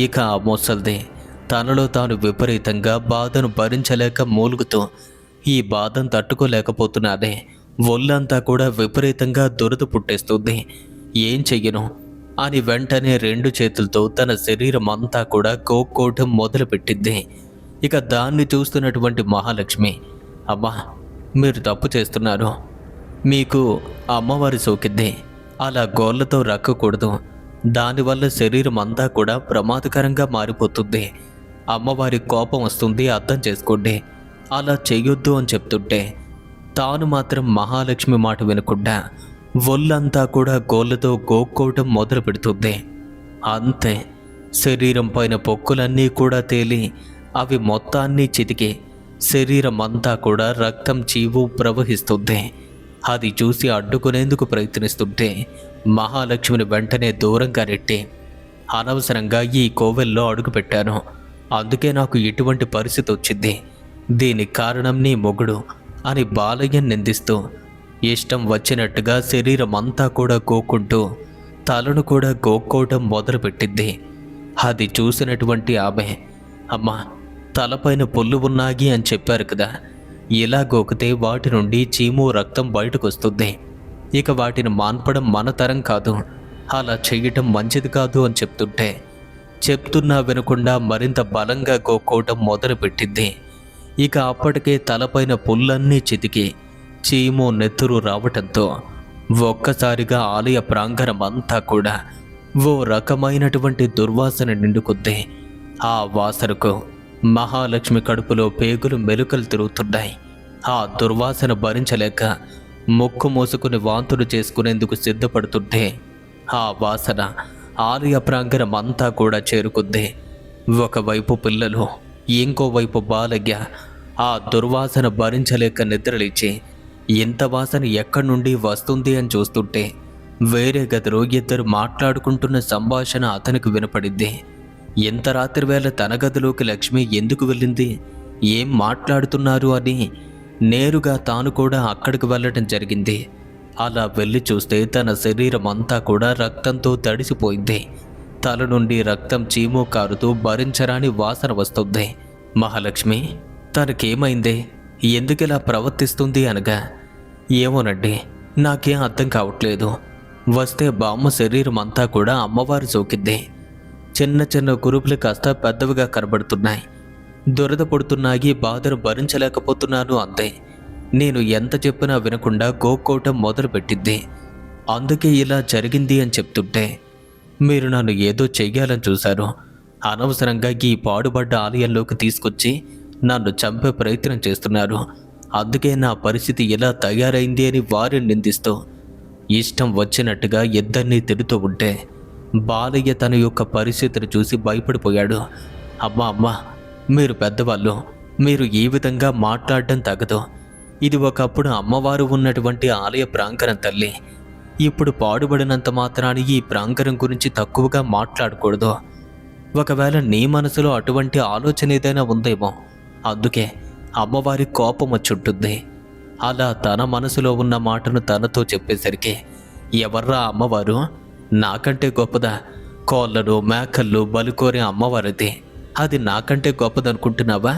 ఇక ఆ ముసల్ది తనలో తాను విపరీతంగా బాధను భరించలేక మూలుగుతూ, ఈ బాధను తట్టుకోలేకపోతున్నానే, ఒళ్ళంతా కూడా విపరీతంగా దురద పుట్టేస్తుంది, ఏం చెయ్యను అని వెంటనే 2 చేతులతో తన శరీరం అంతా కూడా కోక్కోవటం మొదలుపెట్టింది. ఇక దాన్ని చూస్తున్నటువంటి మహాలక్ష్మి, అమ్మా మీరు తప్పు చేస్తున్నారు, మీకు అమ్మవారి సోకింది, అలా గోళ్ళతో రక్కకూడదు, దానివల్ల శరీరం అంతా కూడా ప్రమాదకరంగా మారిపోతుంది, అమ్మవారి కోపం వస్తుంది, అర్థం చేసుకోండి, అలా చెయ్యొద్దు అని చెప్తుంటే తాను మాత్రం మహాలక్ష్మి మాట వినకుండా ఒళ్ళంతా కూడా గోళ్ళతో గోక్కోవటం మొదలు పెడుతుంది. అంతే, శరీరం పైన పొక్కులన్నీ కూడా తేలి అవి మొత్తాన్ని చితికి శరీరం అంతా కూడా రక్తం చీవు ప్రవహిస్తుంది. అది చూసి అడ్డుకునేందుకు ప్రయత్నిస్తుంటే మహాలక్ష్మిని వెంటనే దూరంగా నెట్టి, అనవసరంగా ఈ కోవెల్లో అడుగుపెట్టాను, అందుకే నాకు ఇటువంటి పరిస్థితి వచ్చింది, దీనికి కారణం నీ మొగుడు అని బాలయ్యని నిందిస్తూ ఇష్టం వచ్చినట్టుగా శరీరం అంతా కూడా గోక్కుంటూ తలను కూడా గోక్కోవటం మొదలుపెట్టింది. అది చూసినటువంటి ఆమె, అమ్మా తలపైన పొల్లు ఉన్నాయి అని చెప్పారు కదా, ఇలా గోకితే వాటి నుండి చీము రక్తం బయటకు వస్తుంది, ఇక వాటిని మాన్పడం మన తరం కాదు, అలా చేయటం మంచిది కాదు అని చెప్తుంటే చెప్తున్నా వినకుండా మరింత బలంగా గోక్కోవటం మొదలుపెట్టింది. ఇక అప్పటికే తలపైన పుల్లన్నీ చితికి చీము నెత్తురు రావటంతో ఒక్కసారిగా ఆలయ ప్రాంగణం అంతా కూడా ఓ రకమైనటువంటి దుర్వాసన నిండుకుంది. ఆ వాసనకు మహాలక్ష్మి కడుపులో పేగులు మెలుకలు తిరుగుతున్నాయి. ఆ దుర్వాసన భరించలేక ముక్కు మూసుకుని వాంతులు చేసుకునేందుకు సిద్ధపడుతుంటే ఆ వాసన ఆలయ ప్రాంగణం అంతా కూడా చేరుకుంది. ఒకవైపు పిల్లలు, ఇంకోవైపు బాలయ్య ఆ దుర్వాసన భరించలేక నిద్రలేచి ఇంత వాసన ఎక్కడి నుండి వస్తుంది అని చూస్తుంటే వేరే గదిలో ఇద్దరు మాట్లాడుకుంటున్న సంభాషణ అతనికి వినపడింది. ఇంత రాత్రి వేళ తన గదిలోకి లక్ష్మి ఎందుకు వెళ్ళింది, ఏం మాట్లాడుతున్నారు అని నేరుగా తాను కూడా అక్కడికి వెళ్ళటం జరిగింది. అలా వెళ్ళి చూస్తే తన శరీరం అంతా కూడా రక్తంతో తడిసిపోయింది. తల నుండి రక్తం చీము కారుతూ భరించరాని వాసన వస్తుంది. మహాలక్ష్మి తనకేమైంది, ఎందుకిలా ప్రవర్తిస్తుంది అనగా, ఏమోనండి నాకేం అర్థం కావట్లేదు, వస్తే బామ్మ శరీరం అంతా కూడా అమ్మవారు సోకింది, చిన్న చిన్న కురుపులు కాస్త పెద్దవిగా కనబడుతున్నాయి, దురద పడుతున్నాయి, బాధను భరించలేకపోతున్నాను అంతే, నేను ఎంత చెప్పినా వినకుండా గోక్కోవటం మొదలుపెట్టింది, అందుకే ఇలా జరిగింది అని చెప్తుంటే మీరు నన్ను ఏదో చెయ్యాలని చూశారు, అనవసరంగా ఈ పాడుబడ్డ ఆలయంలోకి తీసుకొచ్చి నన్ను చంపే ప్రయత్నం చేస్తున్నారు, అందుకే నా పరిస్థితి ఎలా తయారైంది అని వారిని నిందిస్తూ ఇష్టం వచ్చినట్టుగా ఇద్దరినీ తిడుతూ ఉంటే బాలయ్య తన యొక్క పరిస్థితిని చూసి భయపడిపోయాడు. అమ్మా మీరు పెద్దవాళ్ళు, మీరు ఈ విధంగా మాట్లాడడం తగదు, ఇది ఒకప్పుడు అమ్మవారు ఉన్నటువంటి ఆలయ ప్రాంగణం తల్లి, ఇప్పుడు పాడుబడినంత మాత్రాన్ని ఈ ప్రాంగణం గురించి తక్కువగా మాట్లాడకూడదు, ఒకవేళ నీ మనసులో అటువంటి ఆలోచన ఏదైనా ఉందేమో, అందుకే అమ్మవారి కోపం వచ్చుంటుంది. అలా తన మనసులో ఉన్న మాటను తనతో చెప్పేసరికి, ఎవర్రా అమ్మవారు, నాకంటే గొప్పదా, కోళ్ళను మేకళ్ళు బలుకోరే అమ్మవారిది, అది నాకంటే గొప్పదనుకుంటున్నావా,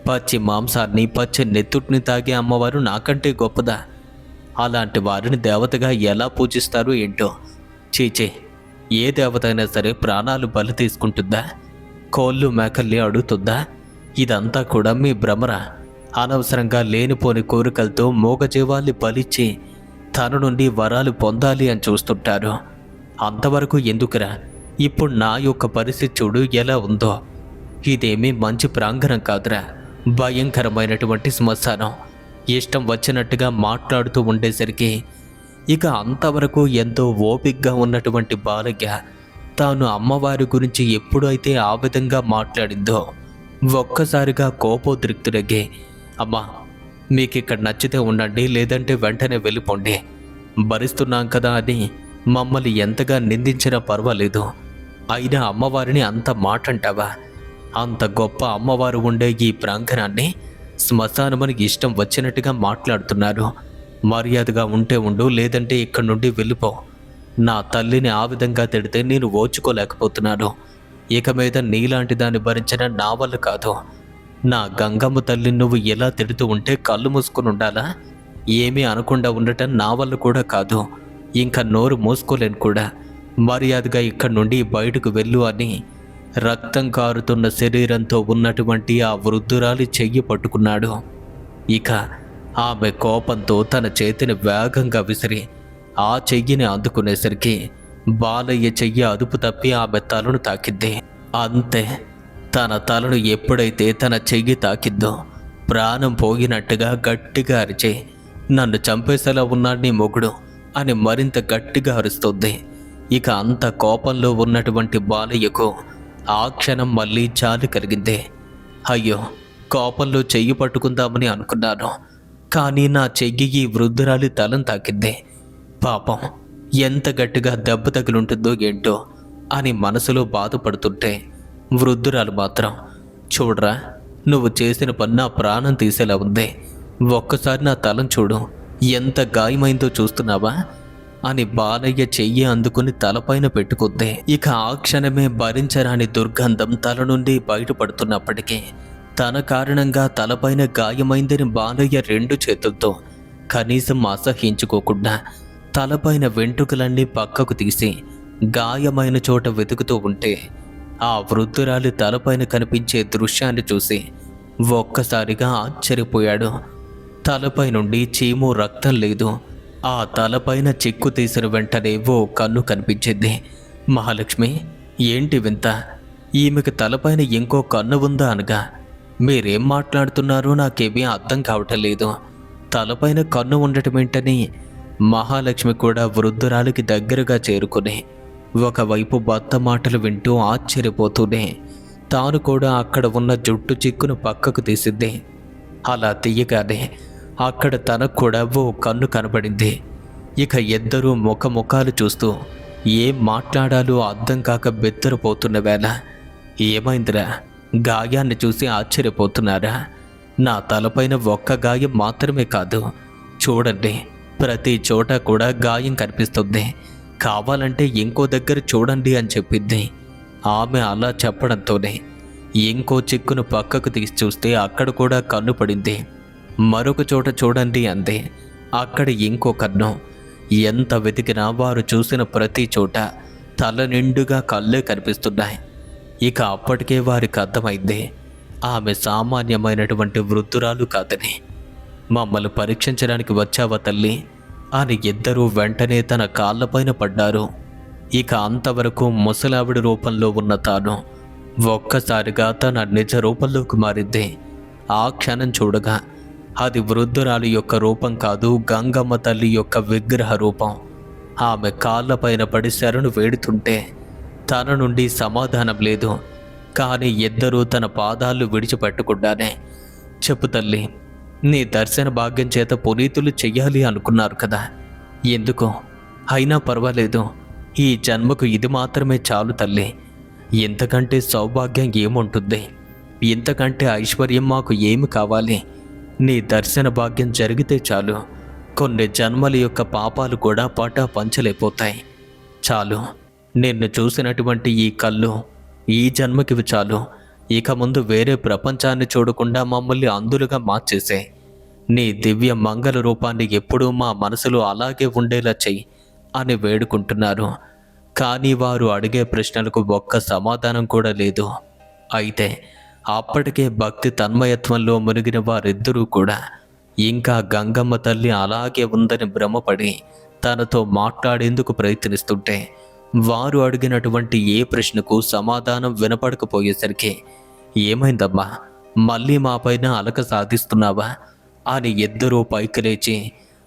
పచ్చి మాంసాన్ని పచ్చి నెత్తుటిని తాగే అమ్మవారు నాకంటే గొప్పదా, అలాంటి వారిని దేవతగా ఎలా పూజిస్తారు ఏంటో, చీచే ఏ దేవత అయినా సరే ప్రాణాలు బలి తీసుకుంటుందా, కోళ్ళు మేకల్ని అడుగుతుందా, ఇదంతా కూడా మీ భ్రమరా, అనవసరంగా లేనిపోని కోరికలతో మూగజీవాల్ని బలిచ్చి తన నుండి వరాలు పొందాలి అని చూస్తుంటారు, అంతవరకు ఎందుకురా, ఇప్పుడు నా యొక్క పరిస్థితి చూడు ఎలా ఉందో, ఇదేమీ మంచి ప్రాంగణం కాదురా, భయంకరమైనటువంటి శ్మశానం, ఇష్టం వచ్చినట్టుగా మాట్లాడుతూ ఉండేసరికి ఇక అంతవరకు ఎంతో ఓపికగా ఉన్నటువంటి బాలయ్య తాను అమ్మవారి గురించి ఎప్పుడైతే ఆ విధంగా మాట్లాడిందో ఒక్కసారిగా కోపోద్రిక్తుడెక్కి, అమ్మా మీకిక్కడ నచ్చితే ఉండండి, లేదంటే వెంటనే వెళ్ళిపోండి. భరిస్తున్నాం కదా అని మమ్మల్ని ఎంతగా నిందించినా పర్వాలేదు. అయినా అమ్మవారిని అంత మాట అంటావా? అంత గొప్ప అమ్మవారు ఉండే ఈ ప్రాంగణాన్ని శ్మశానమని ఇష్టం వచ్చినట్టుగా మాట్లాడుతున్నారు. మర్యాదగా ఉంటే ఉండు, లేదంటే ఇక్కడి నుండి వెళ్ళిపో. నా తల్లిని ఆ విధంగా తిడితే నేను ఓర్చుకోలేకపోతున్నాను. ఇక మీద నీలాంటి దాన్ని భరించడం నా వల్ల కాదు. నా గంగమ్మ తల్లిని నువ్వు ఎలా తిడుతూ ఉంటే కళ్ళు మూసుకుని ఉండాలా? ఏమీ అనకుండా ఉండటం నా వల్ల కూడా కాదు. ఇంకా నోరు మూసుకోలేను కూడా. మర్యాదగా ఇక్కడి నుండి బయటకు వెళ్ళు అని రక్తం కారుతున్న శరీరంతో ఉన్నటువంటి ఆ వృద్ధురాలి చెయ్యి పట్టుకున్నాడు. ఇక ఆమె కోపంతో తన చేతిని వేగంగా విసిరి ఆ చెయ్యిని అందుకునేసరికి బాలయ్య చెయ్యి అదుపు తప్పి ఆమె తలను తాకిద్ది. అంతే, తన తలను ఎప్పుడైతే తన చెయ్యి తాకిద్దో ప్రాణం పోగినట్టుగా గట్టిగా అరిచి, నన్ను చంపేసేలా ఉన్నాడు నీ మొగుడు అని మరింత గట్టిగా అరుస్తుంది. ఇక అంత కోపంలో ఉన్నటువంటి బాలయ్యకు ఆ క్షణం మళ్ళీ జాలి కలిగింది. అయ్యో, కోపంలో చెయ్యి పట్టుకుందామని అనుకున్నాను, కానీ నా చెయ్యి ఈ వృద్ధురాలి తలను తాకింది. పాపం, ఎంత గట్టిగా దెబ్బ తగిలుంటుందో ఏంటో అని మనసులో బాధపడుతుంటే వృద్ధురాలు మాత్రం, చూడరా, నువ్వు చేసిన పని నా ప్రాణం తీసేలా ఉంది. ఒక్కసారి నా తలను చూడు, ఎంత గాయమైందో చూస్తున్నావా అని బాలయ్య చెయ్యి అందుకుని తలపైన పెట్టుకుంది. ఇక ఆ క్షణమే భరించరాని దుర్గంధం తల నుండి బయటపడుతున్నప్పటికీ తన కారణంగా తలపైన గాయమైందని బాలయ్య రెండు చేతులతో కనీసం అసహ్యించుకోకుండా తలపైన వెంట్రుకలన్నీ పక్కకు తీసి గాయమైన చోట వెతుకుతూ ఉంటే ఆ వృద్ధురాలి తలపైన కనిపించే దృశ్యాన్ని చూసి ఒక్కసారిగా ఆశ్చర్యపోయాడు. తలపై నుండి చీము రక్తం లేదు. ఆ తలపైన చిక్కు తీసిన వెంటనే ఓ కన్ను కనిపించింది. మహాలక్ష్మి, ఏంటి వింత? ఈమెకు తలపైన ఇంకో కన్ను ఉందా అనగా, మీరేం మాట్లాడుతున్నారో నాకేమీ అర్థం కావటం లేదు. తలపైన కన్ను ఉండటమేంటని మహాలక్ష్మి కూడా వృద్ధురాలికి దగ్గరగా చేరుకుని ఒకవైపు భర్త మాటలు వింటూ ఆశ్చర్యపోతూనే తాను కూడా అక్కడ ఉన్న జుట్టు చిక్కును పక్కకు తీసింది. అలా తీయగానే అక్కడ తనకు కూడా ఓ కన్ను కనబడింది. ఇక ఇద్దరూ ముఖాలు చూస్తూ ఏం మాట్లాడాలో అర్థం కాక బెత్తరపోతున్న వేళ, ఏమైందిరా, గాయాన్ని చూసి ఆశ్చర్యపోతున్నారా? నా తలపైన ఒక్క గాయం మాత్రమే కాదు, చూడండి, ప్రతి చోట కూడా గాయం కనిపిస్తుంది. కావాలంటే ఇంకో దగ్గర చూడండి అని చెప్పింది. ఆమె అలా చెప్పడంతోనే ఇంకో చిక్కును పక్కకు తీసి చూస్తే అక్కడ కూడా కన్ను పడింది. మరొక చోట చూడండి అంది. అక్కడ ఇంకో కన్ను. ఎంత వెతికినా వారు చూసిన ప్రతి చోట తల నిండుగా కళ్ళే కనిపిస్తున్నాయి. ఇక అప్పటికే వారికి అర్థమైంది, ఆమె సామాన్యమైనటువంటి వృద్ధురాలు కాదని. మమ్మల్ని పరీక్షించడానికి వచ్చావా తల్లి అని ఇద్దరూ వెంటనే తన కాళ్ళపైన పడ్డారు. ఇక అంతవరకు ముసలావిడి రూపంలో ఉన్న తాను ఒక్కసారిగా తన నిజ రూపంలోకి మారింది. ఆ క్షణం చూడగా అది వృద్ధురాలి యొక్క రూపం కాదు, గంగమ్మ తల్లి యొక్క విగ్రహ రూపం. ఆమె కాళ్ళపైన పడి శరణు వేడుతుంటే తన నుండి సమాధానం లేదు. కానీ ఇద్దరూ తన పాదాలు విడిచిపెట్టకుండానే, చెప్పు తల్లి, నీ దర్శన భాగ్యం చేత పునీతులు చెయ్యాలి అనుకున్నారు కదా, ఎందుకో? అయినా పర్వాలేదు, ఈ జన్మకు ఇది మాత్రమే చాలు తల్లి. ఇంతకంటే సౌభాగ్యం ఏముంటుంది? ఇంతకంటే ఐశ్వర్యం మాకు ఏమి కావాలి? నీ దర్శన భాగ్యం జరిగితే చాలు. కొన్ని జన్మల యొక్క పాపాలు కూడా పటా పంచలేపోతాయి. చాలు, నిన్ను చూసినటువంటి ఈ కళ్ళు ఈ జన్మకివి చాలు. ఇక ముందు వేరే ప్రపంచాన్ని చూడకుండా మమ్మల్ని అందులుగా మార్చేసే. నీ దివ్య మంగళ రూపాన్ని ఎప్పుడూ మా మనసులో అలాగే ఉండేలా చెయ్యి అని వేడుకుంటున్నారు. కానీ వారు అడిగే ప్రశ్నలకు ఒక్క సమాధానం కూడా లేదు. అయితే అప్పటికే భక్తి తన్మయత్వంలో మునిగిన వారిద్దరూ కూడా ఇంకా గంగమ్మ తల్లి అలాగే ఉందని భ్రమపడి తనతో మాట్లాడేందుకు ప్రయత్నిస్తుంటే వారు అడిగినటువంటి ఏ ప్రశ్నకు సమాధానం వినపడకపోయేసరికి, ఏమైందమ్మా, మళ్ళీ మా పైన అలక సాధిస్తున్నావా అని ఇద్దరూ పైకి లేచి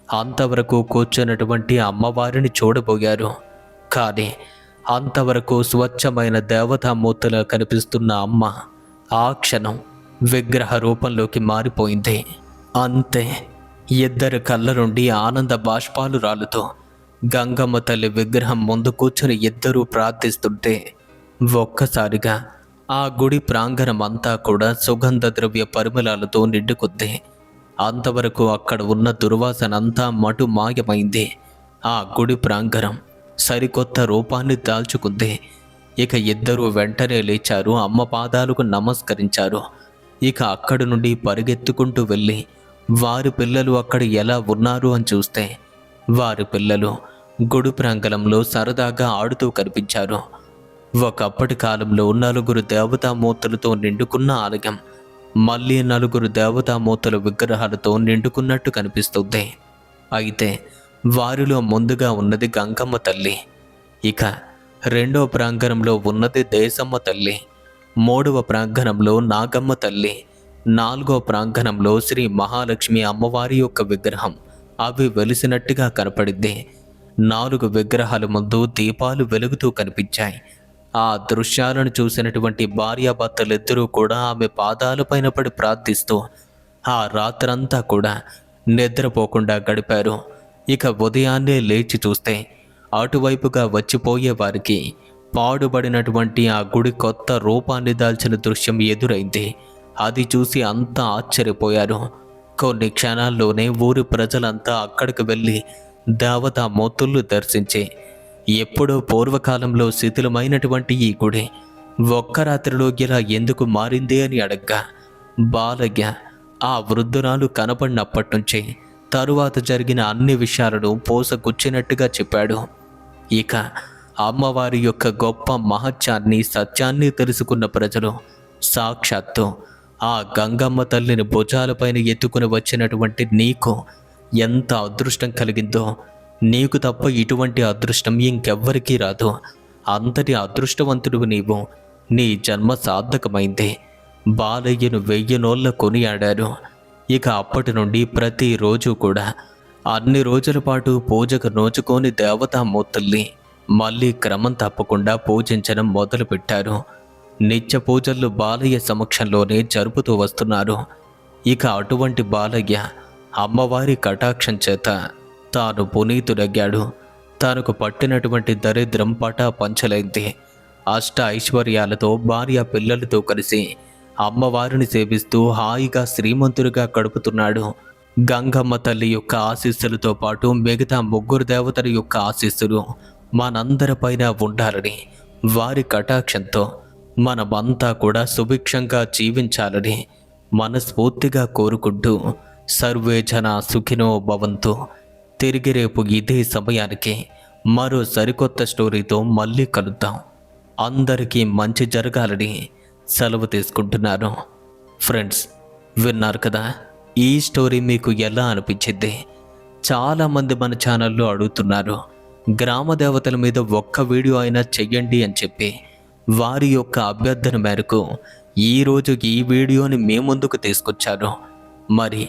అంతవరకు కూర్చున్నటువంటి అమ్మవారిని చూడబోయారు. కానీ అంతవరకు స్వచ్ఛమైన దేవతామూర్తిలా కనిపిస్తున్న అమ్మ ఆ క్షణం విగ్రహ రూపంలోకి మారిపోయింది. అంతే, ఇద్దరి కళ్ళ నుండి ఆనంద బాష్పాలు రాలుతూ గంగమ్మ తల్లి విగ్రహం ముందు కూర్చుని ఇద్దరూ ప్రార్థిస్తుంటే ఒక్కసారిగా ఆ గుడి ప్రాంగణం అంతా కూడా సుగంధ ద్రవ్య పరిమళాలతో నిండుకుంది. అంతవరకు అక్కడ ఉన్న దుర్వాసనంతా మటు మాయమైంది. ఆ గుడి ప్రాంగణం సరికొత్త రూపాన్ని దాల్చుకుంది. ఇక ఇద్దరూ వెంటనే లేచారు, అమ్మ పాదాలకు నమస్కరించారు. ఇక అక్కడి నుండి పరిగెత్తుకుంటూ వెళ్ళి వారి పిల్లలు అక్కడ ఎలా ఉన్నారు అని చూస్తే వారి పిల్లలు గుడి ప్రాంగణంలో సరదాగా ఆడుతూ కనిపించారు. ఒకప్పటి కాలంలో 4 దేవతామూర్తులతో నిండుకున్న ఆలయం మళ్ళీ 4 దేవతామూర్తుల విగ్రహాలతో నిండుకున్నట్టు కనిపిస్తుంది. అయితే వారిలో ముందుగా ఉన్నది గంగమ్మ తల్లి, ఇక రెండో ప్రాంగణంలో ఉన్నది దేశమ్మ తల్లి, మూడవ ప్రాంగణంలో నాగమ్మ తల్లి, నాలుగో ప్రాంగణంలో శ్రీ మహాలక్ష్మి అమ్మవారి యొక్క విగ్రహం అవి వెలిసినట్టుగా కనపడింది. 4 విగ్రహాల ముందు దీపాలు వెలుగుతూ కనిపించాయి. ఆ దృశ్యాలను చూసినటువంటి భార్యాభర్తలిద్దరూ కూడా ఆమె పాదాలపైన పడి ప్రార్థిస్తూ ఆ రాత్రంతా కూడా నిద్రపోకుండా గడిపారు. ఇక ఉదయాన్నే లేచి చూస్తే అటువైపుగా వచ్చిపోయే వారికి పాడుబడినటువంటి ఆ గుడి కొత్త రూపాన్ని దాల్చిన దృశ్యం ఎదురైంది. అది చూసి అంతా ఆశ్చర్యపోయారు. కొన్ని క్షణాల్లోనే ఊరి ప్రజలంతా అక్కడికి వెళ్ళి దేవతా మూర్తులు దర్శించి ఎప్పుడో పూర్వకాలంలో శిథిలమైనటువంటి ఈ గుడి ఒక్క రాత్రిలో ఇలా ఎందుకు మారింది అని అడగ్గా బాలయ్య ఆ వృద్ధురాలు కనపడినప్పటి నుంచి తరువాత జరిగిన అన్ని విషయాలను పోసగుచ్చినట్టుగా చెప్పాడు. ఇక అమ్మవారి యొక్క గొప్ప మహత్యాన్ని సత్యాన్ని తెలుసుకున్న ప్రజలు సాక్షాత్తు ఆ గంగమ్మ తల్లిని భుజాలపైన ఎత్తుకుని వచ్చినటువంటి నీకు ఎంత అదృష్టం కలిగిందో, నీకు తప్ప ఇటువంటి అదృష్టం ఇంకెవ్వరికీ రాదు, అంతటి అదృష్టవంతుడు నీవు, నీ జన్మ సార్థకమైంది. బాలయ్యను 1000 నోళ్ళ కొనియాడారు. ఇక అప్పటి నుండి ప్రతిరోజు కూడా అన్ని రోజుల పాటు పూజకు నోచుకొని దేవతామూర్తుల్ని మళ్ళీ క్రమం తప్పకుండా పూజించడం మొదలుపెట్టారు. నిత్య పూజలు బాలయ్య సమక్షంలోనే జరుపుతూ వస్తున్నారు. ఇక అటువంటి బాలయ్య అమ్మవారి కటాక్షం చేత తాను పునీతుడగ్గాడు. తనకు పట్టినటువంటి దరిద్రం పటాపంచలైంది. అష్ట ఐశ్వర్యాలతో భార్య పిల్లలతో కలిసి అమ్మవారిని సేవిస్తూ హాయిగా శ్రీమంతుడిగా గడుపుతున్నాడు. గంగమ్మ తల్లి యొక్క ఆశీస్సులతో పాటు మిగతా 3 దేవతల యొక్క ఆశీస్సులు మనందరిపైన ఉండాలని, వారి కటాక్షంతో మనమంతా కూడా సుభిక్షంగా జీవించాలని మనస్ఫూర్తిగా కోరుకుంటూ సర్వే జన సుఖినో భవంతు. తిరిగి రేపు ఇదే సమయానికి మరో సరికొత్త స్టోరీతో మళ్ళీ కలుద్దాం. అందరికీ మంచి జరగాలని సెలవు తీసుకుంటున్నాను. ఫ్రెండ్స్, విన్నారు కదా, ఈ స్టోరీ మీకు ఎలా అనిపించింది? చాలామంది మన ఛానల్లో అడుగుతున్నారు, గ్రామ దేవతల మీద ఒక్క వీడియో అయినా చెయ్యండి అని చెప్పి. వారి యొక్క అభ్యర్థన మేరకు ఈరోజు ఈ వీడియోని మీ ముందుకు తీసుకొచ్చాను. మరి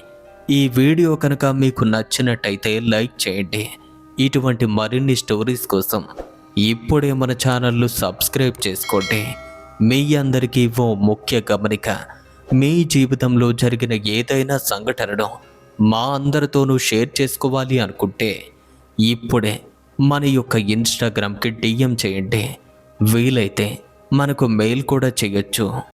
ఈ వీడియో కనుక మీకు నచ్చినట్టయితే లైక్ చేయండి. ఇటువంటి మరిన్ని స్టోరీస్ కోసం ఇప్పుడే మన ఛానల్ను సబ్స్క్రైబ్ చేసుకోండి. మీ అందరికీ ఓ ముఖ్య గమనిక, మీ జీవితంలో జరిగిన ఏదైనా సంఘటనను మా అందరితోనూ షేర్ చేసుకోవాలి అనుకుంటే ఇప్పుడే మన యొక్క ఇన్స్టాగ్రామ్కి DM చేయండి. వీలైతే మనకు మెయిల్ కూడా చేయొచ్చు.